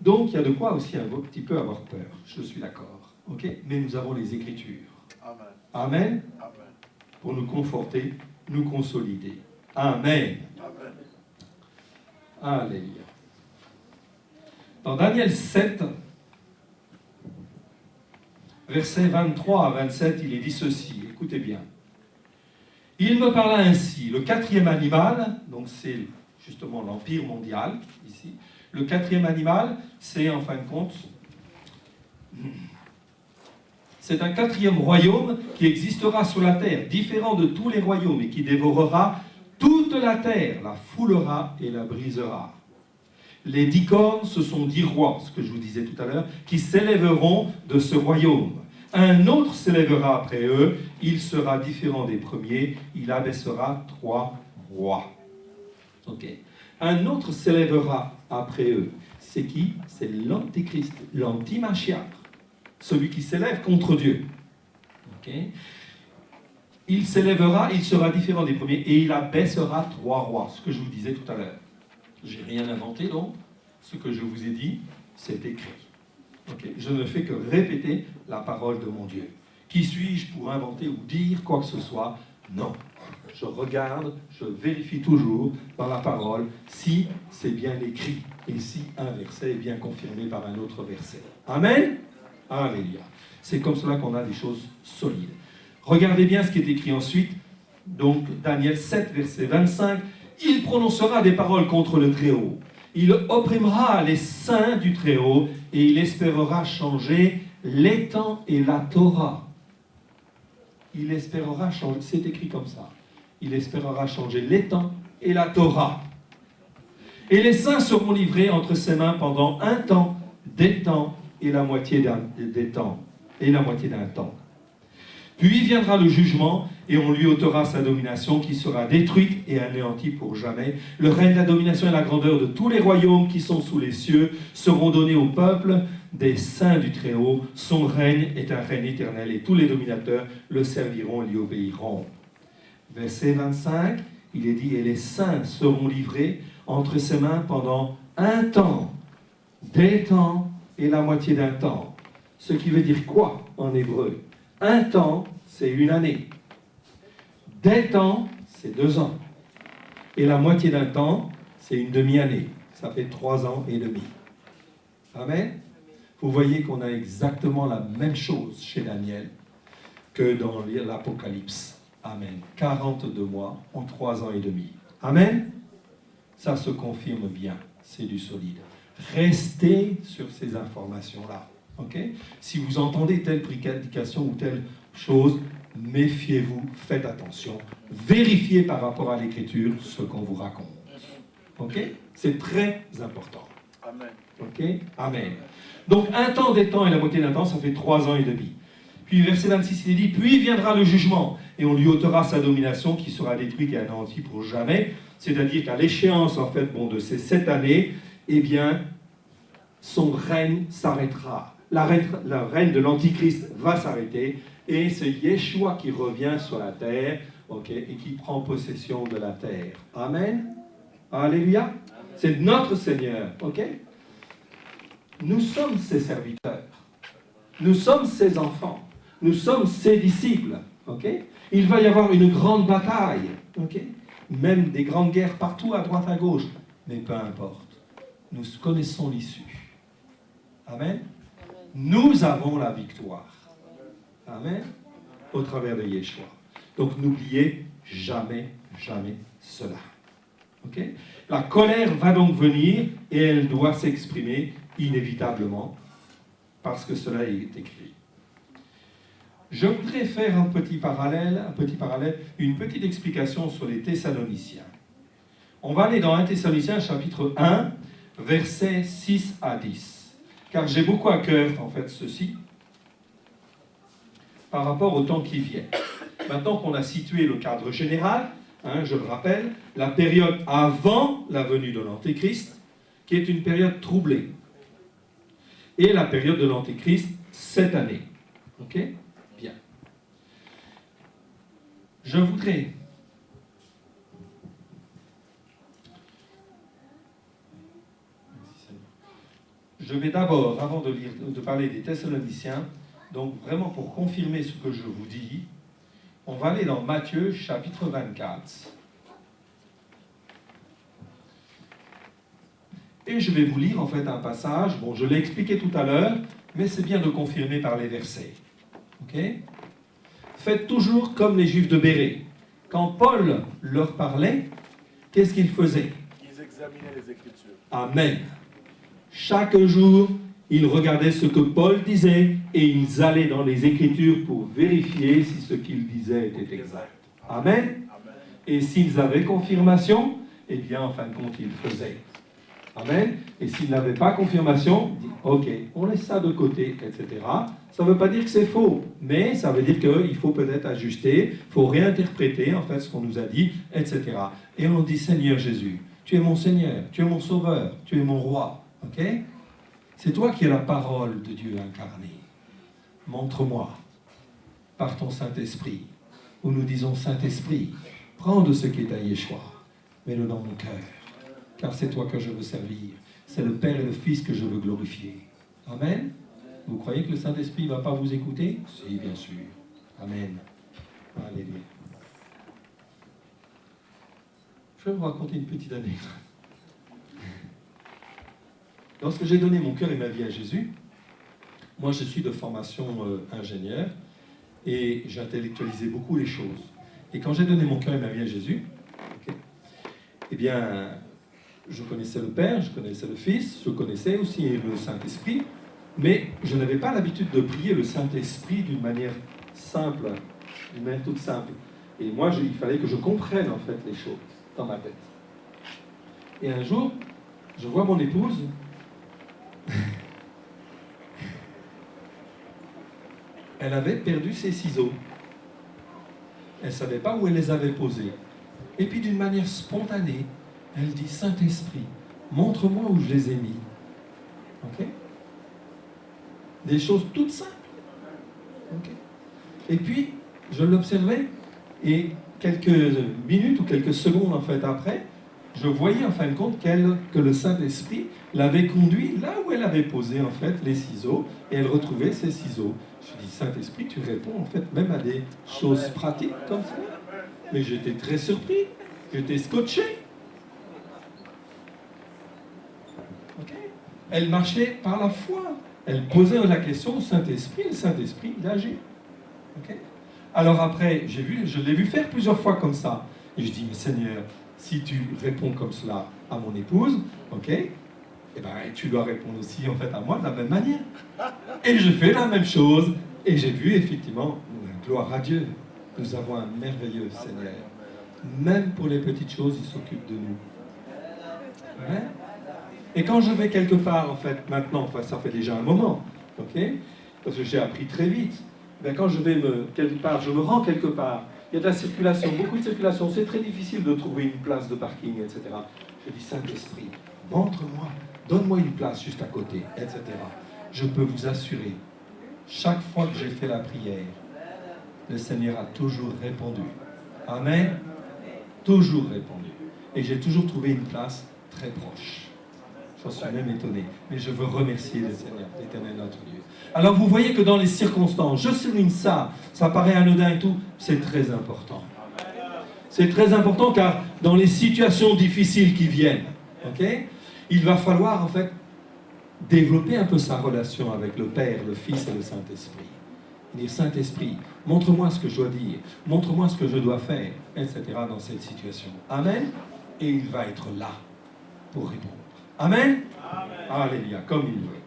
Donc, il y a de quoi aussi un petit peu avoir peur. Je suis d'accord. Ok? Mais nous avons les Écritures. Amen. Amen. Amen. Pour nous conforter, nous consolider. Amen. Amen. Alléluia. Dans Daniel 7, versets 23 à 27, il est dit ceci. Écoutez bien. Il me parla ainsi. Le 4e animal, donc c'est justement l'Empire mondial, ici. Le 4e animal, c'est en fin de compte, c'est un 4e royaume qui existera sur la terre, différent de tous les royaumes, et qui dévorera toute la terre, la foulera et la brisera. Les 10 cornes, ce sont 10 rois, ce que je vous disais tout à l'heure, qui s'élèveront de ce royaume. Un autre s'élèvera après eux, il sera différent des premiers, il abaissera 3 rois. Ok. Un autre s'élèvera après eux. C'est qui? C'est l'Antéchrist, l'anti-Machiach, celui qui s'élève contre Dieu. Ok. Il s'élèvera, il sera différent des premiers, et il abaissera 3 rois, ce que je vous disais tout à l'heure. J'ai rien inventé, donc ce que je vous ai dit, c'est écrit. Okay. Je ne fais que répéter la parole de mon Dieu. Qui suis-je pour inventer ou dire quoi que ce soit? Non. Je regarde, je vérifie toujours dans la parole si c'est bien écrit et si un verset est bien confirmé par un autre verset. Amen. Alléluia. C'est comme cela qu'on a des choses solides. Regardez bien ce qui est écrit ensuite. Donc, Daniel 7, verset 25. Il prononcera des paroles contre le Très-Haut. Il opprimera les saints du Très-Haut et il espérera changer les temps et la Torah. Il espérera changer, c'est écrit comme ça. Il espérera changer les temps et la Torah. Et les saints seront livrés entre ses mains pendant un temps, des temps et la moitié des temps. Et la moitié d'un temps. Puis viendra le jugement, et on lui ôtera sa domination, qui sera détruite et anéantie pour jamais. Le règne, la domination et la grandeur de tous les royaumes qui sont sous les cieux seront donnés au peuple des saints du Très-Haut. Son règne est un règne éternel, et tous les dominateurs le serviront et lui obéiront. Verset 25, il est dit, et les saints seront livrés entre ses mains pendant un temps, des temps et la moitié d'un temps. Ce qui veut dire quoi en hébreu? Un temps, c'est une année. Des temps, c'est 2 ans. Et la moitié d'un temps, c'est une demi-année. Ça fait 3 ans et demi. Amen. Vous voyez qu'on a exactement la même chose chez Daniel que dans l'Apocalypse. Amen. 42 mois en 3 ans et demi. Amen. Ça se confirme bien. C'est du solide. Restez sur ces informations-là. Ok? Si vous entendez telle prédication ou telle chose, méfiez-vous, faites attention. Vérifiez par rapport à l'Écriture ce qu'on vous raconte. Ok? C'est très important. Amen. Ok? Amen. Donc, un temps des temps et la moitié d'un temps, ça fait 3 ans et demi. Puis, verset 26, il dit, puis viendra le jugement, et on lui ôtera sa domination, qui sera détruite et anéantie pour jamais. C'est-à-dire qu'à l'échéance, en fait, de ces 7 années, eh bien, son règne s'arrêtera. La règne de l'Antichrist va s'arrêter, et c'est Yeshua qui revient sur la terre, ok, et qui prend possession de la terre. Amen. Alléluia. C'est notre Seigneur, ok? Nous sommes ses serviteurs. Nous sommes ses enfants. Nous sommes ses disciples, ok? Il va y avoir une grande bataille, ok? Même des grandes guerres partout, à droite, à gauche. Mais peu importe. Nous connaissons l'issue. Amen. Nous avons la victoire. Amen. Au travers de Yeshua. Donc n'oubliez jamais, jamais cela. Ok? La colère va donc venir et elle doit s'exprimer inévitablement parce que cela est écrit. Je voudrais faire un petit parallèle, une petite explication sur les Thessaloniciens. On va aller dans 1 Thessaloniciens chapitre 1, versets 6 à 10. Car j'ai beaucoup à cœur, en fait, ceci, par rapport au temps qui vient. Maintenant qu'on a situé le cadre général, je le rappelle, la période avant la venue de l'Antéchrist, qui est une période troublée, et la période de l'Antéchrist, cette année. Ok? Bien. Je voudrais Je vais d'abord, avant de parler des Thessaloniciens, donc vraiment pour confirmer ce que je vous dis, on va aller dans Matthieu chapitre 24. Et je vais vous lire en fait un passage, bon je l'ai expliqué tout à l'heure, mais c'est bien de confirmer par les versets. Ok? Faites toujours comme les Juifs de Bérée. Quand Paul leur parlait, qu'est-ce qu'ils faisaient? Ils examinaient les Écritures. Amen. Chaque jour, ils regardaient ce que Paul disait et ils allaient dans les Écritures pour vérifier si ce qu'il disait était exact. Amen. Amen. Et s'ils avaient confirmation, eh bien, en fin de compte, ils faisaient. Amen. Et s'ils n'avaient pas confirmation, ok, on laisse ça de côté, etc. Ça ne veut pas dire que c'est faux, mais ça veut dire qu'il faut peut-être ajuster, il faut réinterpréter en fait ce qu'on nous a dit, etc. Et on dit, Seigneur Jésus, tu es mon Seigneur, tu es mon Sauveur, tu es mon Roi. Ok? C'est toi qui es la parole de Dieu incarnée. Montre-moi, par ton Saint-Esprit, où nous disons, Saint-Esprit, prends de ce qui est à Yeshua, mets-le dans mon cœur, car c'est toi que je veux servir. C'est le Père et le Fils que je veux glorifier. Amen. Vous croyez que le Saint-Esprit ne va pas vous écouter? Si, bien sûr. Amen. Alléluia. Je vais vous raconter une petite anecdote. Lorsque j'ai donné mon cœur et ma vie à Jésus, moi je suis de formation ingénieur et j'intellectualisais beaucoup les choses. Et quand j'ai donné mon cœur et ma vie à Jésus, eh bien, je connaissais le Père, je connaissais le Fils, je connaissais aussi le Saint-Esprit, mais je n'avais pas l'habitude de prier le Saint-Esprit d'une manière simple, d'une manière toute simple. Et moi, il fallait que je comprenne en fait les choses dans ma tête. Et un jour, je vois mon épouse. Elle avait perdu ses ciseaux. Elle ne savait pas où elle les avait posés. Et puis d'une manière spontanée, elle dit, Saint-Esprit, montre-moi où je les ai mis. Ok? Des choses toutes simples. Ok? Et puis, je l'observais, et quelques minutes ou quelques secondes en fait après, je voyais en fin de compte que le Saint-Esprit l'avait conduit là où elle avait posé en fait les ciseaux, et elle retrouvait ses ciseaux. Je dis, Saint-Esprit, tu réponds en fait même à des choses pratiques comme ça. Mais j'étais très surpris, j'étais scotché. Elle marchait par la foi. Elle posait la question au Saint-Esprit, le Saint-Esprit, il agit. Okay? Alors après, je l'ai vu faire plusieurs fois comme ça. Et je dis, mais Seigneur, si tu réponds comme cela à mon épouse, ok, eh ben, tu dois répondre aussi en fait à moi de la même manière. Et je fais la même chose. Et j'ai vu effectivement, gloire à Dieu, nous avons un merveilleux Seigneur. Même pour les petites choses, il s'occupe de nous. Ouais. Et quand je vais quelque part, en fait, maintenant, enfin, ça fait déjà un moment, ok, parce que j'ai appris très vite, ben, quand je vais quelque part, je me rends quelque part, il y a de la circulation, beaucoup de circulation, c'est très difficile de trouver une place de parking, etc. Je dis, Saint-Esprit, montre-moi, donne-moi une place juste à côté, etc. Je peux vous assurer, chaque fois que j'ai fait la prière, le Seigneur a toujours répondu. Amen. Toujours répondu. Et j'ai toujours trouvé une place très proche. J'en suis même étonné. Mais je veux remercier le Seigneur, l'Éternel notre Dieu. Alors vous voyez que dans les circonstances, je souligne ça, ça paraît anodin et tout, c'est très important. C'est très important car dans les situations difficiles qui viennent, okay, il va falloir en fait développer un peu sa relation avec le Père, le Fils et le Saint-Esprit. Dire, Saint-Esprit, montre-moi ce que je dois dire, montre-moi ce que je dois faire, etc. dans cette situation. Amen. Et il va être là pour répondre. Amen. Amen. Alléluia, comme il veut.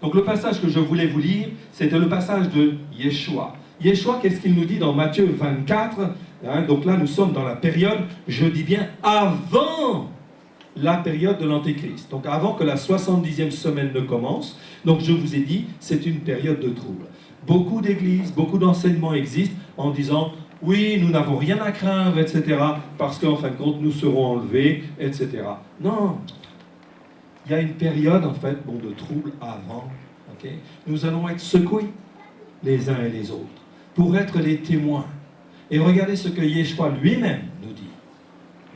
Donc le passage que je voulais vous lire, c'était le passage de Yeshua. Yeshua, qu'est-ce qu'il nous dit dans Matthieu 24 hein, donc là, nous sommes dans la période, je dis bien, avant la période de l'Antéchrist. Donc avant que la 70e semaine ne commence. Donc je vous ai dit, c'est une période de trouble. Beaucoup d'églises, beaucoup d'enseignements existent en disant « Oui, nous n'avons rien à craindre, etc. parce qu'en fin de compte, nous serons enlevés, etc. » Non. Il y a une période, en fait, de trouble avant. Okay? Nous allons être secoués, les uns et les autres, pour être les témoins. Et regardez ce que Yeshua lui-même nous dit.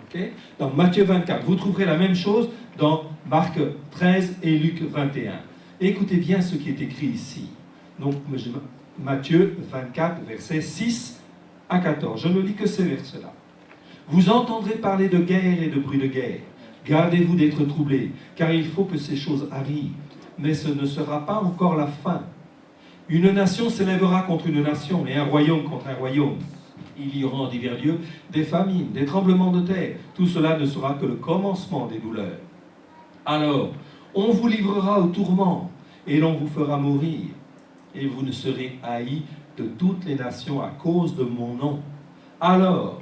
Okay? Dans Matthieu 24, vous trouverez la même chose dans Marc 13 et Luc 21. Écoutez bien ce qui est écrit ici. Donc, Matthieu 24, versets 6 à 14. Je ne lis que ces versets-là. Vous entendrez parler de guerre et de bruit de guerre. Gardez-vous d'être troublés, car il faut que ces choses arrivent. Mais ce ne sera pas encore la fin. Une nation s'élèvera contre une nation, et un royaume contre un royaume. Il y aura en divers lieux des famines, des tremblements de terre. Tout cela ne sera que le commencement des douleurs. Alors, on vous livrera au tourment, et l'on vous fera mourir. Et vous ne serez haïs de toutes les nations à cause de mon nom. Alors,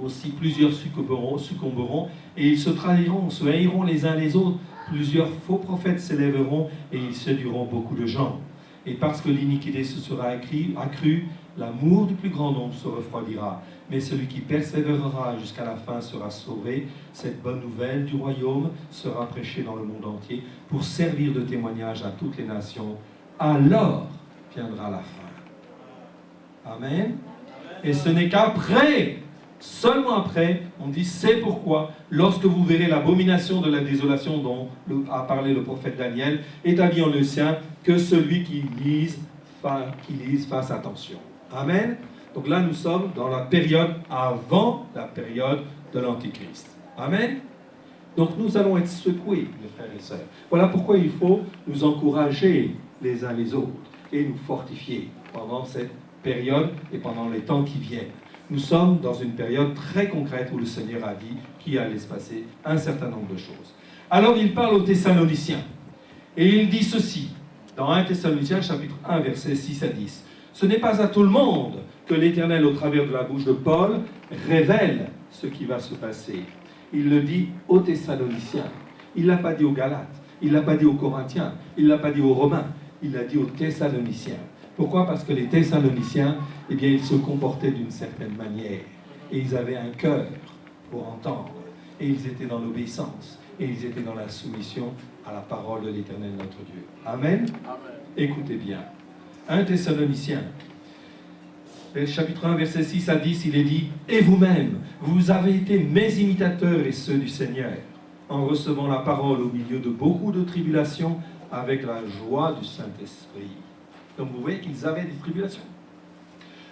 aussi plusieurs succomberont, et ils se trahiront, se haïront les uns les autres. Plusieurs faux prophètes s'élèveront, et ils séduiront beaucoup de gens. Et parce que l'iniquité se sera accrue, l'amour du plus grand nombre se refroidira. Mais celui qui persévérera jusqu'à la fin sera sauvé. Cette bonne nouvelle du royaume sera prêchée dans le monde entier pour servir de témoignage à toutes les nations. Alors viendra la fin. Amen. Et ce n'est qu'après, seulement après, on dit c'est pourquoi, lorsque vous verrez l'abomination de la désolation dont a parlé le prophète Daniel, établi en le sien, que celui qui lise fasse attention. Amen. Donc là, nous sommes dans la période avant la période de l'Antichrist. Amen. Donc nous allons être secoués, mes frères et sœurs. Voilà pourquoi il faut nous encourager les uns les autres et nous fortifier pendant cette période et pendant les temps qui viennent. Nous sommes dans une période très concrète où le Seigneur a dit qu'il allait se passer un certain nombre de choses. Alors il parle aux Thessaloniciens et il dit ceci dans 1 Thessaloniciens chapitre 1 versets 6 à 10. Ce n'est pas à tout le monde que l'Éternel au travers de la bouche de Paul révèle ce qui va se passer. Il le dit aux Thessaloniciens. Il ne l'a pas dit aux Galates, il ne l'a pas dit aux Corinthiens, il ne l'a pas dit aux Romains, il l'a dit aux Thessaloniciens. Pourquoi? Parce que les Thessaloniciens, eh bien, ils se comportaient d'une certaine manière. Et ils avaient un cœur pour entendre. Et ils étaient dans l'obéissance. Et ils étaient dans la soumission à la parole de l'Éternel notre Dieu. Amen. Amen. Écoutez bien. 1 Thessaloniciens, chapitre 1, verset 6 à 10, il est dit « Et vous-même, vous avez été mes imitateurs et ceux du Seigneur, en recevant la parole au milieu de beaucoup de tribulations, avec la joie du Saint-Esprit. » Donc vous voyez qu'ils avaient des tribulations.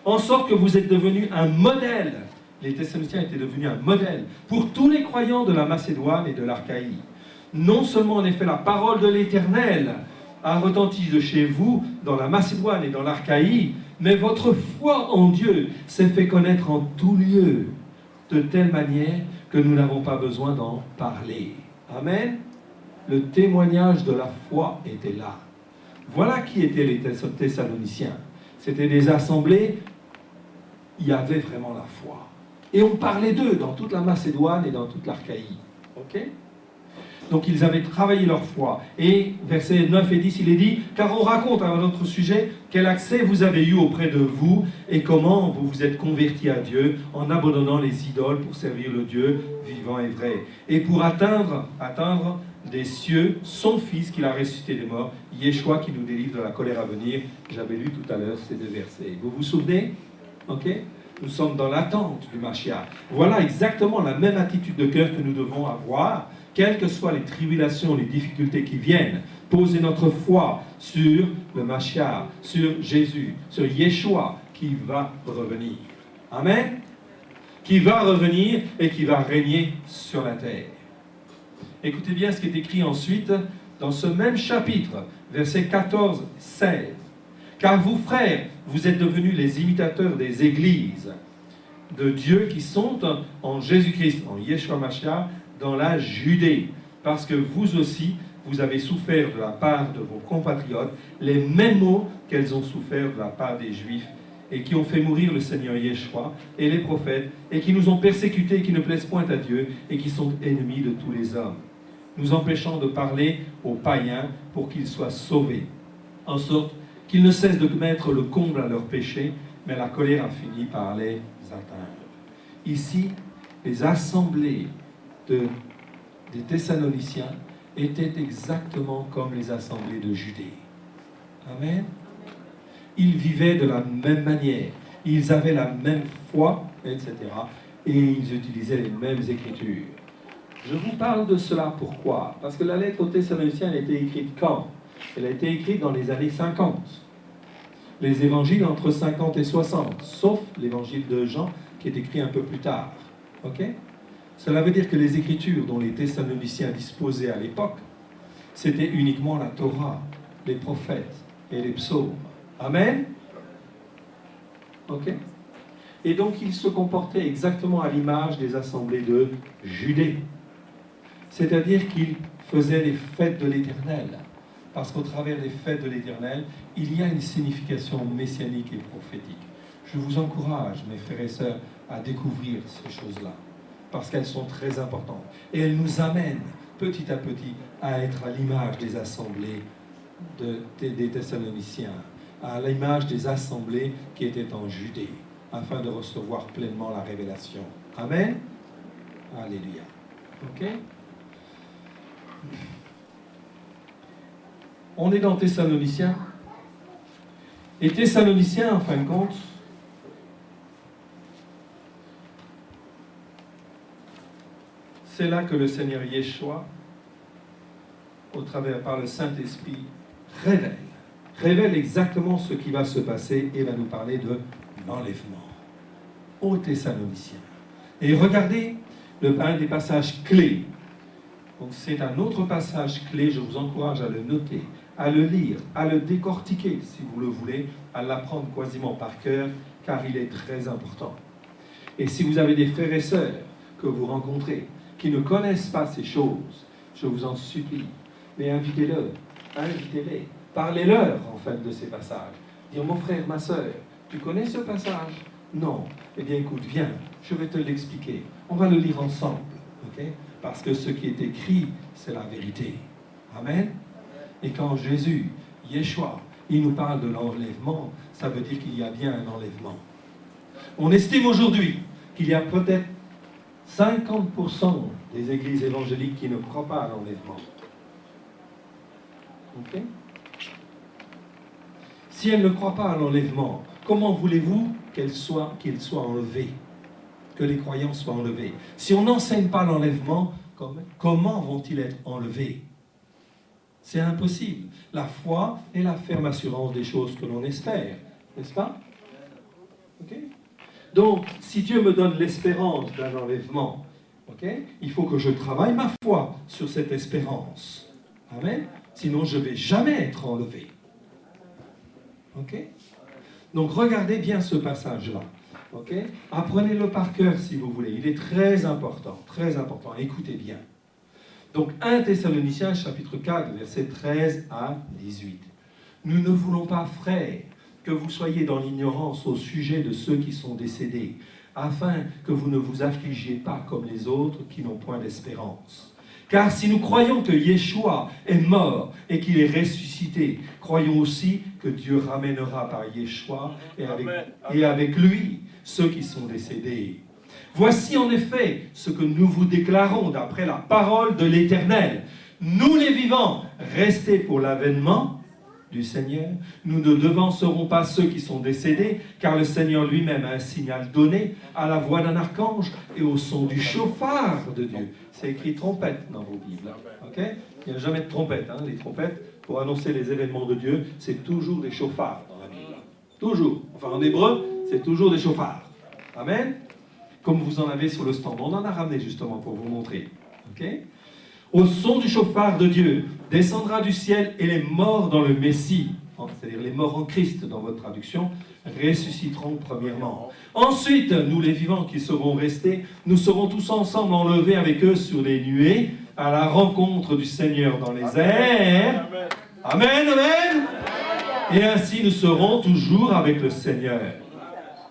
En sorte que vous êtes devenus un modèle. Les Thessaloniciens étaient devenus un modèle pour tous les croyants de la Macédoine et de l'Achaïe. Non seulement en effet la parole de l'Éternel a retenti de chez vous, dans la Macédoine et dans l'Achaïe, mais votre foi en Dieu s'est fait connaître en tout lieu, de telle manière que nous n'avons pas besoin d'en parler. Amen. Le témoignage de la foi était là. Voilà qui étaient les Thessaloniciens. C'était des assemblées, il y avait vraiment la foi. Et on parlait d'eux dans toute la Macédoine et dans toute l'Achaïe. Ok ? Donc ils avaient travaillé leur foi. Et versets 9 et 10, il est dit, car on raconte à notre sujet quel accès vous avez eu auprès de vous et comment vous vous êtes convertis à Dieu en abandonnant les idoles pour servir le Dieu vivant et vrai. Et pour atteindre des cieux son Fils qu'il a ressuscité des morts, Yeshua qui nous délivre de la colère à venir. J'avais lu tout à l'heure ces deux versets. Vous vous souvenez? Ok? Nous sommes dans l'attente du Mashiach. Voilà exactement la même attitude de cœur que nous devons avoir, quelles que soient les tribulations, les difficultés qui viennent. Poser notre foi sur le Mashiach, sur Jésus, sur Yeshua qui va revenir. Amen? Qui va revenir et qui va régner sur la terre. Écoutez bien ce qui est écrit ensuite dans ce même chapitre, versets 14-16. Car vous, frères, vous êtes devenus les imitateurs des églises de Dieu qui sont en Jésus-Christ, en Yeshua Mashiach, dans la Judée. Parce que vous aussi, vous avez souffert de la part de vos compatriotes les mêmes maux qu'elles ont souffert de la part des Juifs et qui ont fait mourir le Seigneur Yeshua et les prophètes et qui nous ont persécutés et qui ne plaisent point à Dieu et qui sont ennemis de tous les hommes, nous empêchant de parler aux païens pour qu'ils soient sauvés, en sorte qu'ils ne cessent de mettre le comble à leurs péchés, mais la colère a fini par les atteindre. Ici, les assemblées des Thessaloniciens étaient exactement comme les assemblées de Judée. Amen. Ils vivaient de la même manière, ils avaient la même foi, etc. Et ils utilisaient les mêmes écritures. Je vous parle de cela, pourquoi? Parce que la lettre aux Thessaloniciens a été écrite quand? Elle a été écrite dans les années 50. Les évangiles entre 50 et 60, sauf l'évangile de Jean qui est écrit un peu plus tard. Ok? Cela veut dire que les écritures dont les Thessaloniciens disposaient à l'époque, c'était uniquement la Torah, les prophètes et les psaumes. Amen? Ok? Et donc ils se comportaient exactement à l'image des assemblées de Judée. C'est-à-dire qu'ils faisaient les fêtes de l'Éternel. Parce qu'au travers des fêtes de l'Éternel, il y a une signification messianique et prophétique. Je vous encourage, mes frères et sœurs, à découvrir ces choses-là. Parce qu'elles sont très importantes. Et elles nous amènent, petit à petit, à être à l'image des assemblées des Thessaloniciens, à l'image des assemblées qui étaient en Judée, afin de recevoir pleinement la révélation. Amen. Alléluia. Ok? On est dans Thessaloniciens. Et Thessaloniciens, en fin de compte, c'est là que le Seigneur Yeshua, par le Saint-Esprit, révèle exactement ce qui va se passer et va nous parler de l'enlèvement aux Thessaloniciens. Et regardez un des passages clés. Donc c'est un autre passage clé, je vous encourage à le noter, à le lire, à le décortiquer si vous le voulez, à l'apprendre quasiment par cœur, car il est très important. Et si vous avez des frères et sœurs que vous rencontrez, qui ne connaissent pas ces choses, je vous en supplie, mais invitez-les, parlez-leur en fait de ces passages. Dire, mon frère, ma sœur, tu connais ce passage? Non. Eh bien écoute, viens, je vais te l'expliquer. On va le lire ensemble, ok? Parce que ce qui est écrit, c'est la vérité. Amen. Et quand Jésus, Yeshua, il nous parle de l'enlèvement, ça veut dire qu'il y a bien un enlèvement. On estime aujourd'hui qu'il y a peut-être 50% des églises évangéliques qui ne croient pas à l'enlèvement. Ok? Si elles ne croient pas à l'enlèvement, comment voulez-vous qu'il soit enlevé? Que les croyants soient enlevés. Si on n'enseigne pas l'enlèvement, comment vont-ils être enlevés? C'est impossible. La foi est la ferme assurance des choses que l'on espère, n'est-ce pas? Ok? Donc, si Dieu me donne l'espérance d'un enlèvement, ok, Okay? Il faut que je travaille ma foi sur cette espérance. Amen. Sinon, je ne vais jamais être enlevé. Ok? Donc, regardez bien ce passage-là. Ok? Apprenez-le par cœur si vous voulez. Il est très important. Très important. Écoutez bien. Donc, 1 Thessaloniciens, chapitre 4, versets 13 à 18. Nous ne voulons pas, frères, que vous soyez dans l'ignorance au sujet de ceux qui sont décédés, afin que vous ne vous affligiez pas comme les autres qui n'ont point d'espérance. Car si nous croyons que Yeshua est mort et qu'il est ressuscité, croyons aussi que Dieu ramènera par Yeshua et avec lui ceux qui sont décédés. Voici en effet ce que nous vous déclarons d'après la parole de l'Éternel. Nous les vivants, restés pour l'avènement du Seigneur, nous ne devancerons pas ceux qui sont décédés, car le Seigneur lui-même a un signal donné à la voix d'un archange et au son du chauffard de Dieu. C'est écrit trompette dans vos Bibles. Okay? Il n'y a jamais de trompette. Hein? Les trompettes, pour annoncer les événements de Dieu, c'est toujours des chauffards dans la Bible. Toujours. Enfin, en hébreu, c'est toujours des chauffards. Amen. Comme vous en avez sur le stand. On en a ramené justement pour vous montrer. Okay? Au son du chauffard de Dieu, descendra du ciel et les morts dans le Messie, c'est-à-dire les morts en Christ dans votre traduction, ressusciteront premièrement. Ensuite, nous les vivants qui serons restés, nous serons tous ensemble enlevés avec eux sur les nuées, à la rencontre du Seigneur dans les airs. Amen, amen. Et ainsi nous serons toujours avec le Seigneur.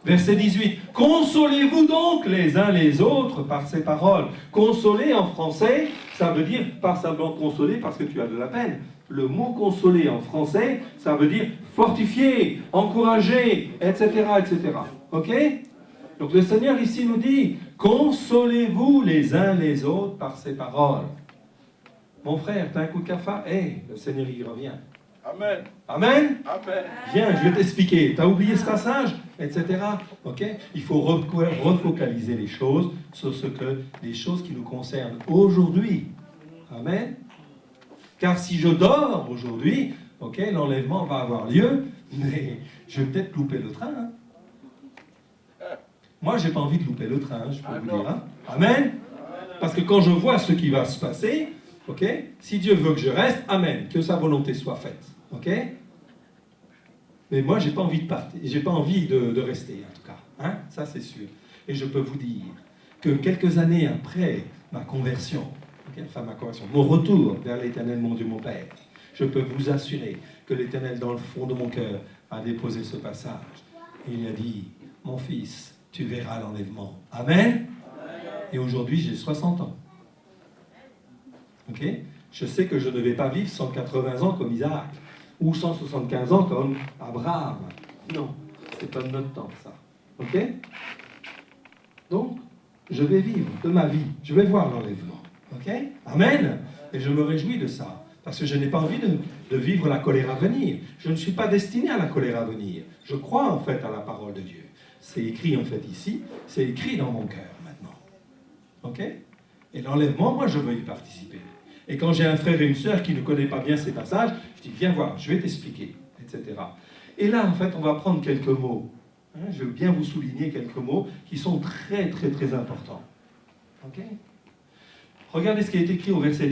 Verset 18. Consolez-vous donc les uns les autres par ces paroles. Consoler en français, ça veut dire pas simplement consoler parce que tu as de la peine. Le mot consoler en français, ça veut dire fortifier, encourager, etc., etc. Ok? Donc le Seigneur ici nous dit, consolez-vous les uns les autres par ces paroles. Mon frère, t'as un coup de cafard? Le Seigneur y revient. Amen. Amen. Amen. Viens, je vais t'expliquer. Tu as oublié ce passage, etc. Ok? Il faut refocaliser les choses sur les choses qui nous concernent aujourd'hui. Amen. Car si je dors aujourd'hui, ok, l'enlèvement va avoir lieu, mais je vais peut-être louper le train. Hein. Moi, j'ai pas envie de louper le train, je peux vous dire. Hein. Amen. Parce que quand je vois ce qui va se passer, ok, si Dieu veut que je reste, amen, que sa volonté soit faite. Ok? Mais moi, j'ai pas envie de partir, j'ai pas envie de rester, en tout cas. Hein? Ça, c'est sûr. Et je peux vous dire que quelques années après ma conversion, mon retour vers l'Éternel, mon Dieu, mon Père, je peux vous assurer que l'Éternel, dans le fond de mon cœur, a déposé ce passage. Et il a dit, mon fils, tu verras l'enlèvement. Amen? Et aujourd'hui, j'ai 60 ans. Ok? Je sais que je ne vais pas vivre 180 ans comme Isaac, ou 175 ans comme Abraham. Non, c'est pas de notre temps, ça. Ok? Donc, je vais vivre de ma vie. Je vais voir l'enlèvement. Ok? Amen? Et je me réjouis de ça. Parce que je n'ai pas envie de vivre la colère à venir. Je ne suis pas destiné à la colère à venir. Je crois en fait à la parole de Dieu. C'est écrit en fait ici. C'est écrit dans mon cœur maintenant. Ok? Et l'enlèvement, moi, je veux y participer. Et quand j'ai un frère et une sœur qui ne connaissent pas bien ces passages, je dis, viens voir, je vais t'expliquer, etc. Et là, en fait, on va prendre quelques mots. Je veux bien vous souligner quelques mots qui sont très, très, très importants. Ok? Regardez ce qui est écrit au verset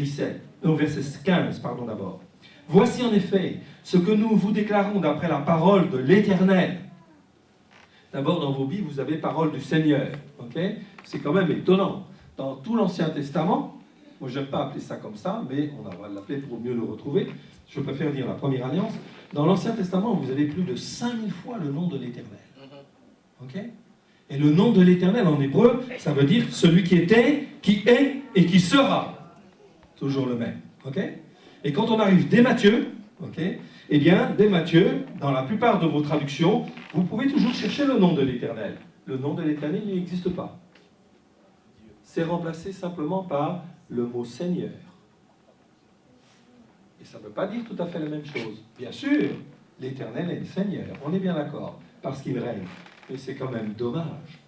15, pardon, d'abord. Voici en effet ce que nous vous déclarons d'après la parole de l'Éternel. D'abord, dans vos Bibles, vous avez parole du Seigneur. Ok? C'est quand même étonnant. Dans tout l'Ancien Testament, moi je n'aime pas appeler ça comme ça, mais on va l'appeler pour mieux le retrouver. Je préfère dire la première alliance. Dans l'Ancien Testament, vous avez plus de 5000 fois le nom de l'Éternel. Ok? Et le nom de l'Éternel en hébreu, ça veut dire celui qui était, qui est et qui sera. Toujours le même. Ok? Et quand on arrive dès Matthieu, ok, eh bien, dès Matthieu, dans la plupart de vos traductions, vous pouvez toujours chercher le nom de l'Éternel. Le nom de l'Éternel n'existe pas. C'est remplacé simplement par le mot Seigneur. Et ça ne veut pas dire tout à fait la même chose. Bien sûr, l'Éternel est le Seigneur, on est bien d'accord, parce qu'il règne. Mais c'est quand même dommage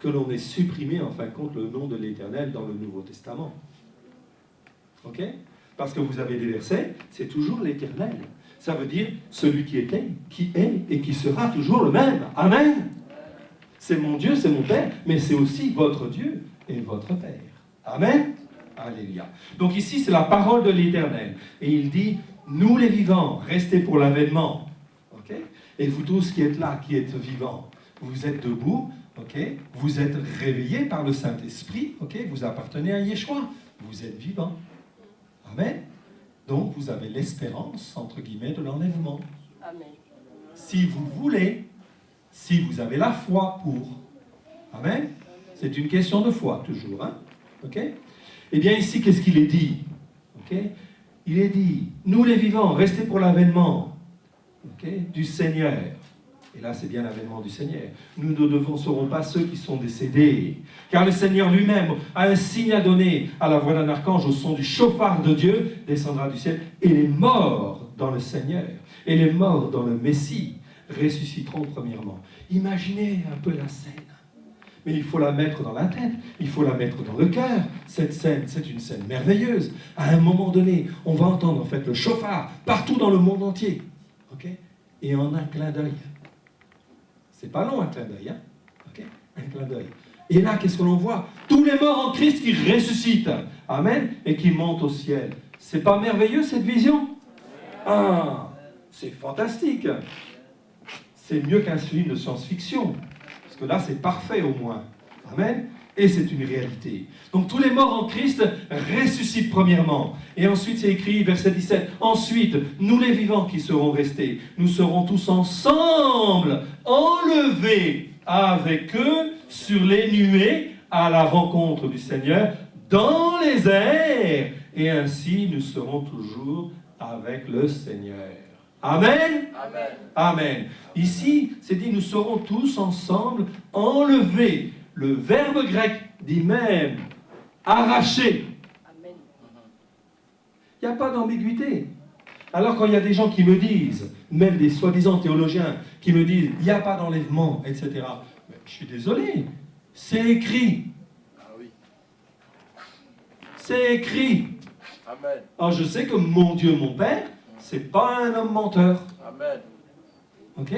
que l'on ait supprimé, en fin de compte, le nom de l'Éternel dans le Nouveau Testament. Ok? Parce que vous avez des versets, c'est toujours l'Éternel. Ça veut dire celui qui était, qui est et qui sera toujours le même. Amen. C'est mon Dieu, c'est mon Père, mais c'est aussi votre Dieu et votre Père. Amen. Alléluia. Donc ici, c'est la parole de l'Éternel. Et il dit, nous les vivants, restez pour l'avènement. Ok? Et vous tous qui êtes là, qui êtes vivants, vous êtes debout, ok? Vous êtes réveillés par le Saint-Esprit, ok? Vous appartenez à Yeshua. Vous êtes vivants. Amen. Donc vous avez l'espérance, entre guillemets, de l'enlèvement. Amen. Si vous voulez, si vous avez la foi pour. Amen. C'est une question de foi, toujours. Hein? Ok? Eh bien ici, qu'est-ce qu'il est dit? Ok? Il est dit, nous les vivants, restez pour l'avènement, ok, du Seigneur. Et là, c'est bien l'avènement du Seigneur. Nous ne serons pas ceux qui sont décédés. Car le Seigneur lui-même a un signe à donner. À la voix d'un archange, au son du chauffard de Dieu, descendra du ciel. Et les morts dans le Seigneur, et les morts dans le Messie, ressusciteront premièrement. Imaginez un peu la scène. Mais il faut la mettre dans la tête, il faut la mettre dans le cœur. Cette scène, c'est une scène merveilleuse. À un moment donné, on va entendre en fait le chauffard partout dans le monde entier. Ok? Et en un clin d'œil. C'est pas long un clin d'œil, hein? Ok? Un clin d'œil. Et là, qu'est-ce que l'on voit? Tous les morts en Christ qui ressuscitent. Amen. Et qui montent au ciel. C'est pas merveilleux cette vision? Ah, c'est fantastique. C'est mieux qu'un film de science-fiction. Parce que là, c'est parfait au moins. Amen. Et c'est une réalité. Donc tous les morts en Christ ressuscitent premièrement. Et ensuite, c'est écrit, verset 17. Ensuite, nous les vivants qui serons restés, nous serons tous ensemble enlevés avec eux sur les nuées à la rencontre du Seigneur dans les airs. Et ainsi, nous serons toujours avec le Seigneur. Amen. Amen. Amen. Ici, c'est dit, nous serons tous ensemble enlevés. Le verbe grec dit même arracher. Amen. Il n'y a pas d'ambiguïté. Alors quand il y a des gens qui me disent, même des soi-disant théologiens, qui me disent, il n'y a pas d'enlèvement, etc. Mais je suis désolé, c'est écrit. Ah oui. C'est écrit. Amen. Alors je sais que mon Dieu, mon Père, c'est pas un homme menteur. Amen. Ok?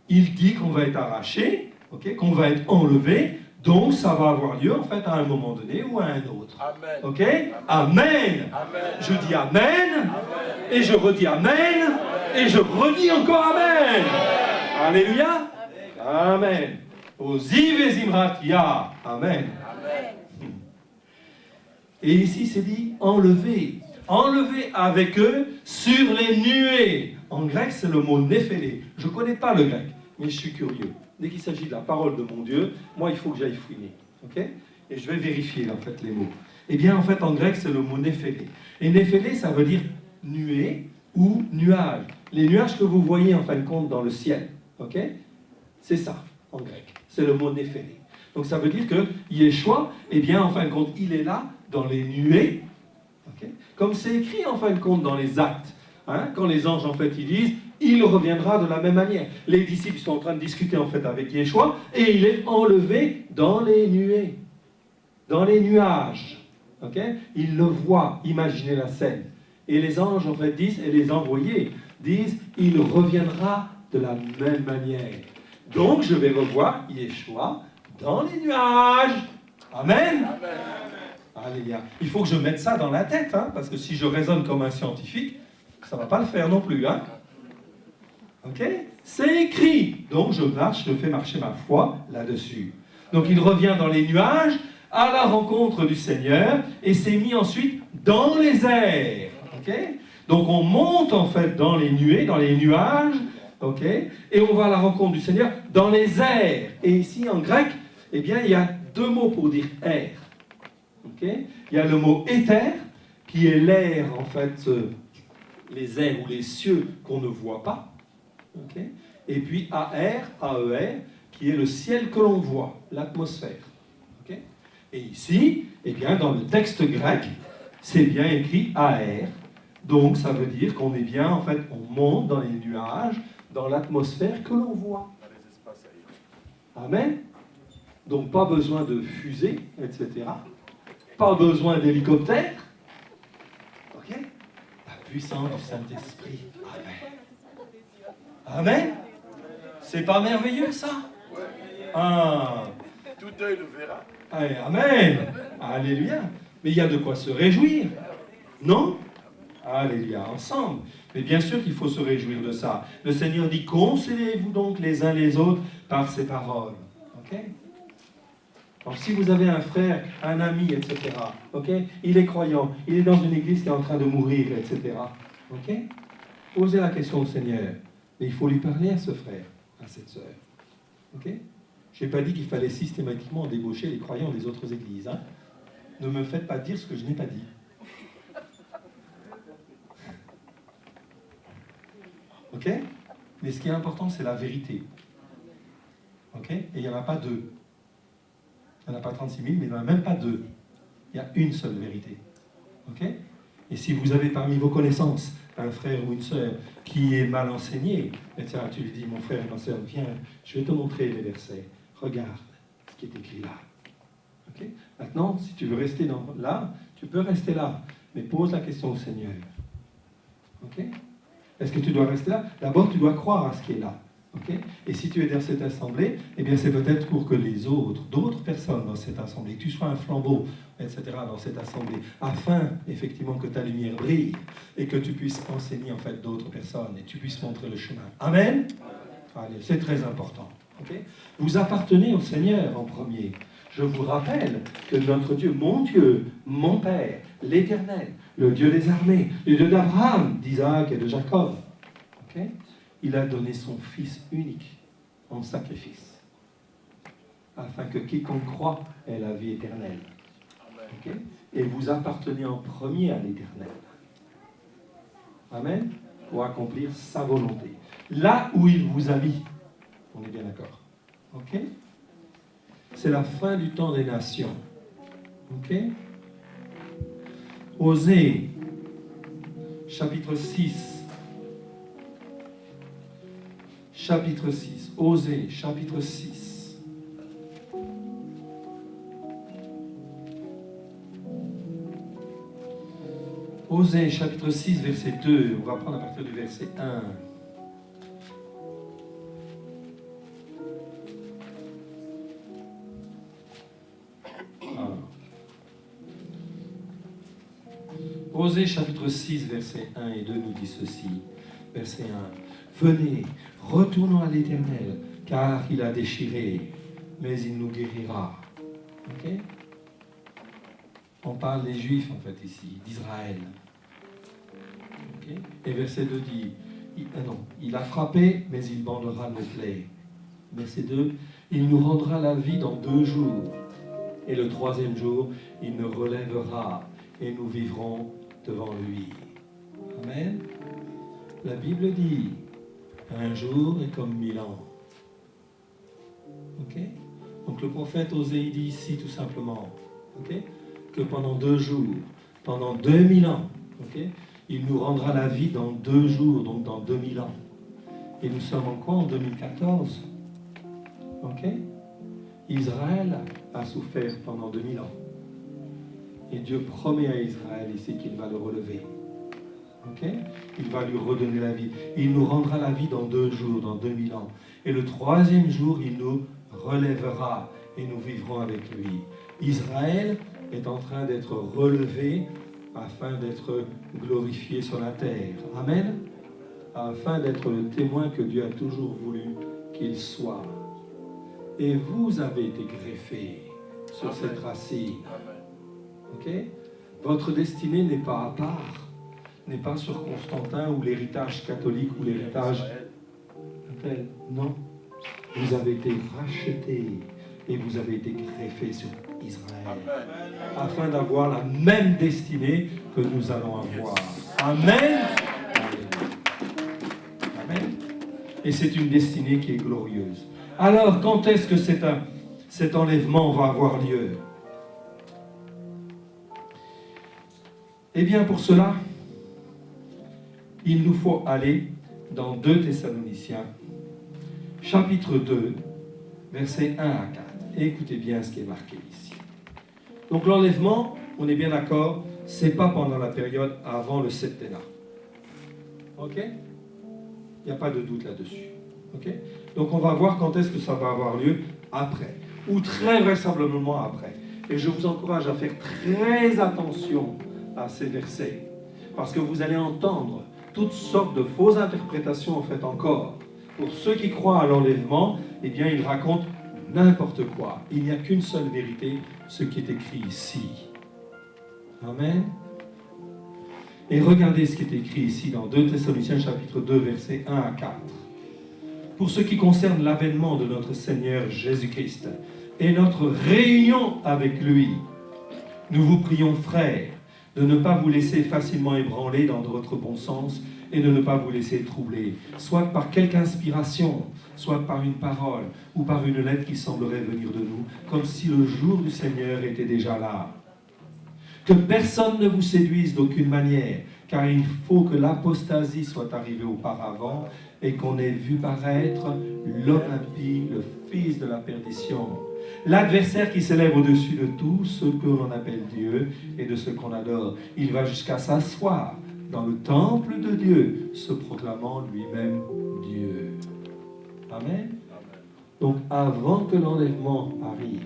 Il dit qu'on va être arraché, ok, qu'on va être enlevé, donc ça va avoir lieu en fait à un moment donné ou à un autre. Amen. Ok? Amen. Amen. Je dis Amen, et je redis Amen, et je redis encore Amen. Alléluia. Amen. Oziv et Zimratia. Amen. Amen. Et ici c'est dit enlever. Enlever avec eux sur les nuées. En grec, c'est le mot néphélé. Je ne connais pas le grec, mais je suis curieux. Dès qu'il s'agit de la parole de mon Dieu, moi, il faut que j'aille fouiner. Ok? Et je vais vérifier, en fait, les mots. Eh bien, en fait, en grec, c'est le mot néphélé. Et néphélé, ça veut dire nuée ou nuage. Les nuages que vous voyez, en fin de compte, dans le ciel. Ok? C'est ça, en grec. C'est le mot néphélé. Donc, ça veut dire que Yeshua, eh bien, en fin de compte, il est là, dans les nuées. Okay. Comme c'est écrit en fin de compte dans les actes, hein, quand les anges en fait ils disent, il reviendra de la même manière. Les disciples sont en train de discuter en fait avec Yeshua et il est enlevé dans les nuées, dans les nuages. Okay. Ils le voient, imaginez la scène. Et les anges en fait disent, et les envoyés disent, il reviendra de la même manière. Donc je vais revoir Yeshua dans les nuages. Amen. Amen. Alléluia. Il faut que je mette ça dans la tête, hein, parce que si je raisonne comme un scientifique, ça ne va pas le faire non plus. Hein. Ok? C'est écrit. Donc je fais marcher ma foi là-dessus. Donc il revient dans les nuages, à la rencontre du Seigneur, et s'est mis ensuite dans les airs. Ok? Donc on monte en fait dans les nuées, dans les nuages, ok? Et on va à la rencontre du Seigneur dans les airs. Et ici en grec, eh bien il y a deux mots pour dire air. Okay. Il y a le mot éther, qui est l'air, en fait, les airs ou les cieux qu'on ne voit pas. Okay. Et puis AR, AER, qui est le ciel que l'on voit, l'atmosphère. Okay. Et ici, eh bien, dans le texte grec, c'est bien écrit AR. Donc ça veut dire qu'on est bien, en fait, on monte dans les nuages, dans l'atmosphère que l'on voit. Dans les espaces ailleurs. Amen. Donc pas besoin de fusée, etc. Pas besoin d'hélicoptère. Ok? La puissance du Saint-Esprit. Amen. Amen. C'est pas merveilleux ça? Ah. Tout œil le verra. Allez, amen. Alléluia. Mais il y a de quoi se réjouir. Non? Alléluia, ensemble. Mais bien sûr qu'il faut se réjouir de ça. Le Seigneur dit, consolez-vous donc les uns les autres par ces paroles. Ok? Donc si vous avez un frère, un ami, etc., ok? Il est croyant, il est dans une église qui est en train de mourir, etc., ok? Posez la question au Seigneur. Mais il faut lui parler à ce frère, à cette sœur. Ok? Je n'ai pas dit qu'il fallait systématiquement débaucher les croyants des autres églises. Hein? Ne me faites pas dire ce que je n'ai pas dit. Ok? Mais ce qui est important, c'est la vérité. Ok? Et il n'y en a pas deux. Il n'y en a pas 36 000, mais il n'y en a même pas deux. Il y a une seule vérité. Ok? Et si vous avez parmi vos connaissances un frère ou une sœur qui est mal enseigné, et tiens, tu lui dis, mon frère, ma sœur, viens, je vais te montrer les versets. Regarde ce qui est écrit là. Ok? Maintenant, si tu veux rester là, tu peux rester là, mais pose la question au Seigneur. Ok? Est-ce que tu dois rester là? D'abord, tu dois croire à ce qui est là. Okay? Et si tu es dans cette assemblée, eh bien c'est peut-être pour que les autres, d'autres personnes dans cette assemblée, que tu sois un flambeau, etc., dans cette assemblée, afin, effectivement, que ta lumière brille et que tu puisses enseigner, en fait, d'autres personnes et tu puisses montrer le chemin. Amen? Allez, c'est très important. Okay? Vous appartenez au Seigneur en premier. Je vous rappelle que notre Dieu, mon Père, l'Éternel, le Dieu des armées, le Dieu d'Abraham, d'Isaac et de Jacob, okay? Il a donné son Fils unique en sacrifice, afin que quiconque croit ait la vie éternelle. Okay? Et vous appartenez en premier à l'Éternel. Amen. Pour accomplir sa volonté. Là où il vous a mis. On est bien d'accord. Ok? C'est la fin du temps des nations. Ok? Osée, chapitre 6. Chapitre 6. Osée, chapitre 6. Osée, chapitre 6, verset 2. On va prendre à partir du verset 1. Osée chapitre 6, verset 1 et 2 nous dit ceci. Verset 1. Venez, retournons à l'Éternel, car il a déchiré, mais il nous guérira. Ok? On parle des Juifs, en fait, ici, d'Israël. Okay? Et verset 2 dit, il a frappé, mais il bandera nos plaies. Verset 2, il nous rendra la vie dans 2 jours. Et le 3e jour, il nous relèvera, et nous vivrons devant lui. Amen. La Bible dit, un jour est comme 1000 ans. Ok? Donc le prophète Osée dit ici tout simplement, ok, que pendant 2 jours, pendant 2000 ans, ok, il nous rendra la vie dans 2 jours, donc dans 2000 ans. Et nous sommes en quoi? En 2014. Ok? Israël a souffert pendant 2000 ans. Et Dieu promet à Israël ici qu'il va le relever. Ok? Il va lui redonner la vie. Il nous rendra la vie dans 2 jours, dans 2000 ans. Et le 3e jour, il nous relèvera et nous vivrons avec lui. Israël est en train d'être relevé afin d'être glorifié sur la terre. Amen. Afin d'être le témoin que Dieu a toujours voulu qu'il soit. Et vous avez été greffés sur cette racine. Ok? Votre destinée n'est pas à part, n'est pas sur Constantin ou l'héritage catholique ou l'héritage tel. Non. Vous avez été rachetés et vous avez été greffés sur Israël afin d'avoir la même destinée que nous allons avoir. Amen. Amen. Et c'est une destinée qui est glorieuse. Alors, quand est-ce que cet enlèvement va avoir lieu? Eh bien, pour cela, il nous faut aller dans 2 Thessaloniciens, chapitre 2, versets 1 à 4. Et écoutez bien ce qui est marqué ici. Donc l'enlèvement, on est bien d'accord, c'est pas pendant la période avant le septennat. Ok? Il n'y a pas de doute là-dessus. Ok? Donc on va voir quand est-ce que ça va avoir lieu après. Ou très vraisemblablement après. Et je vous encourage à faire très attention à ces versets, parce que vous allez entendre toutes sortes de fausses interprétations en fait encore. Pour ceux qui croient à l'enlèvement, eh bien ils racontent n'importe quoi. Il n'y a qu'une seule vérité, ce qui est écrit ici. Amen. Et regardez ce qui est écrit ici dans 2 Thessaloniciens chapitre 2 versets 1 à 4. Pour ce qui concerne l'avènement de notre Seigneur Jésus-Christ et notre réunion avec lui, nous vous prions, frères, de ne pas vous laisser facilement ébranler dans votre bon sens et de ne pas vous laisser troubler, soit par quelque inspiration, soit par une parole ou par une lettre qui semblerait venir de nous, comme si le jour du Seigneur était déjà là. Que personne ne vous séduise d'aucune manière, car il faut que l'apostasie soit arrivée auparavant et qu'on ait vu paraître l'homme impie, le fils de la perdition. L'adversaire qui s'élève au-dessus de tout ce que l'on appelle Dieu et de ce qu'on adore. Il va jusqu'à s'asseoir dans le temple de Dieu, se proclamant lui-même Dieu. Amen. Donc avant que l'enlèvement arrive,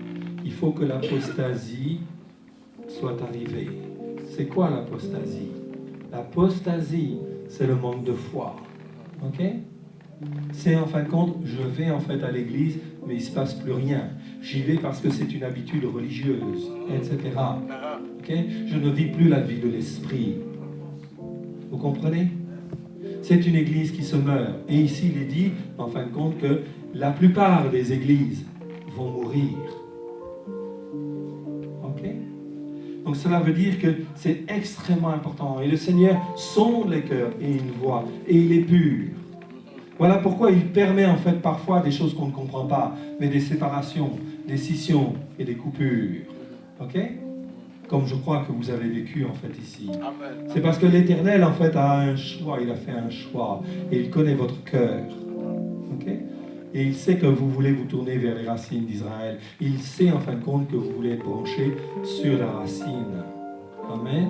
il faut que l'apostasie soit arrivée. C'est quoi l'apostasie? L'apostasie, c'est le manque de foi. Ok? C'est en fin de compte, je vais en fait à l'église, mais il ne se passe plus rien. J'y vais parce que c'est une habitude religieuse, etc. Okay? Je ne vis plus la vie de l'esprit. Vous comprenez? C'est une église qui se meurt. Et ici, il est dit, en fin de compte, que la plupart des églises vont mourir. Ok? Donc cela veut dire que c'est extrêmement important. Et le Seigneur sonde les cœurs et il voit. Et il est pur. Voilà pourquoi il permet en fait parfois des choses qu'on ne comprend pas, mais des séparations, des scissions et des coupures. Ok? Comme je crois que vous avez vécu en fait ici. C'est parce que l'Éternel en fait a un choix, il a fait un choix et il connaît votre cœur. Ok? Et il sait que vous voulez vous tourner vers les racines d'Israël. Il sait en fin de compte que vous voulez être branché sur la racine. Amen.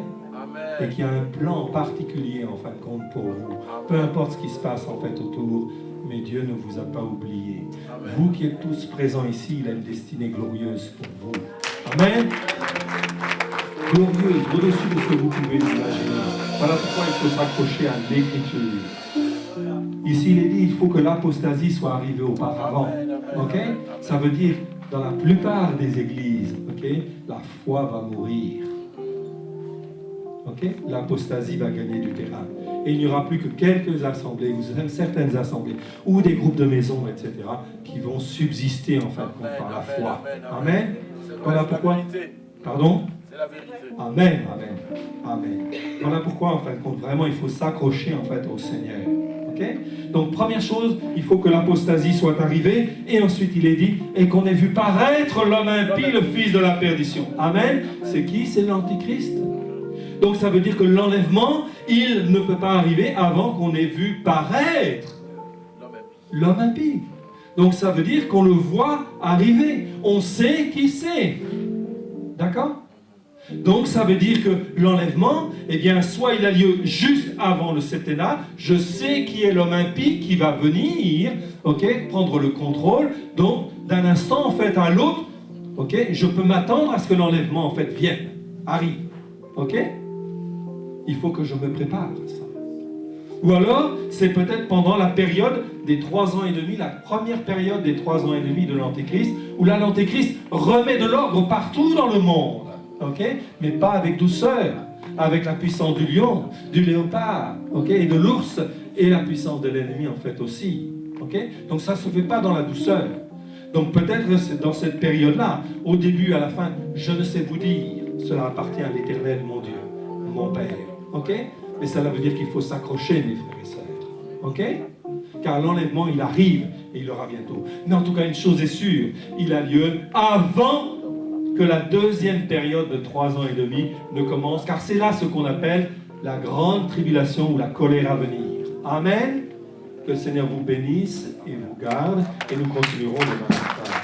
Et qu'il y a un plan particulier en fin de compte pour vous. Peu importe ce qui se passe en fait autour, mais Dieu ne vous a pas oublié. Amen. Vous qui êtes tous présents ici, il a une destinée glorieuse pour vous. Amen. Glorieuse, au-dessus de ce que vous pouvez imaginer. Voilà pourquoi il faut s'accrocher à l'Écriture. Ici, il est dit, il faut que l'apostasie soit arrivée auparavant. Ok? Ça veut dire, dans la plupart des églises, ok, la foi va mourir. Okay? L'apostasie va gagner du terrain. Et il n'y aura plus que quelques assemblées, ou certaines assemblées, ou des groupes de maisons, etc., qui vont subsister en fin de compte par la foi. Amen. Voilà pourquoi. Pardon? C'est la vérité. Amen, amen, amen. Voilà pourquoi, en fin de compte, vraiment, il faut s'accrocher en fait au Seigneur. Okay? Donc, première chose, il faut que l'apostasie soit arrivée, et ensuite il est dit, et qu'on ait vu paraître l'homme impie, le fils de la perdition. Amen. C'est qui? C'est l'Antichrist. Donc ça veut dire que l'enlèvement, il ne peut pas arriver avant qu'on ait vu paraître l'homme impie. Donc ça veut dire qu'on le voit arriver. On sait qui c'est. D'accord? Donc ça veut dire que l'enlèvement, eh bien, soit il a lieu juste avant le septennat, je sais qui est l'homme impie qui va venir, ok, prendre le contrôle. Donc d'un instant en fait à l'autre, ok, je peux m'attendre à ce que l'enlèvement en fait vienne, arrive. Ok? Il faut que je me prépare à ça. Ou alors, c'est peut-être pendant la période des 3 ans et demi, la première période des 3 ans et demi de l'Antéchrist, où là, l'Antéchrist remet de l'ordre partout dans le monde. Ok? Mais pas avec douceur, avec la puissance du lion, du léopard, ok? Et de l'ours, et la puissance de l'ennemi, en fait, aussi. Ok? Donc ça ne se fait pas dans la douceur. Donc peut-être dans cette période-là, au début, à la fin, je ne sais vous dire, cela appartient à l'Éternel, mon Dieu, mon Père. Ok? Mais cela veut dire qu'il faut s'accrocher, mes frères et sœurs. Ok? Car l'enlèvement, il arrive et il aura bientôt. Mais en tout cas, une chose est sûre, il a lieu avant que la deuxième période de 3 ans et demi ne commence, car c'est là ce qu'on appelle la grande tribulation ou la colère à venir. Amen. Que le Seigneur vous bénisse et vous garde, et nous continuerons demain matin.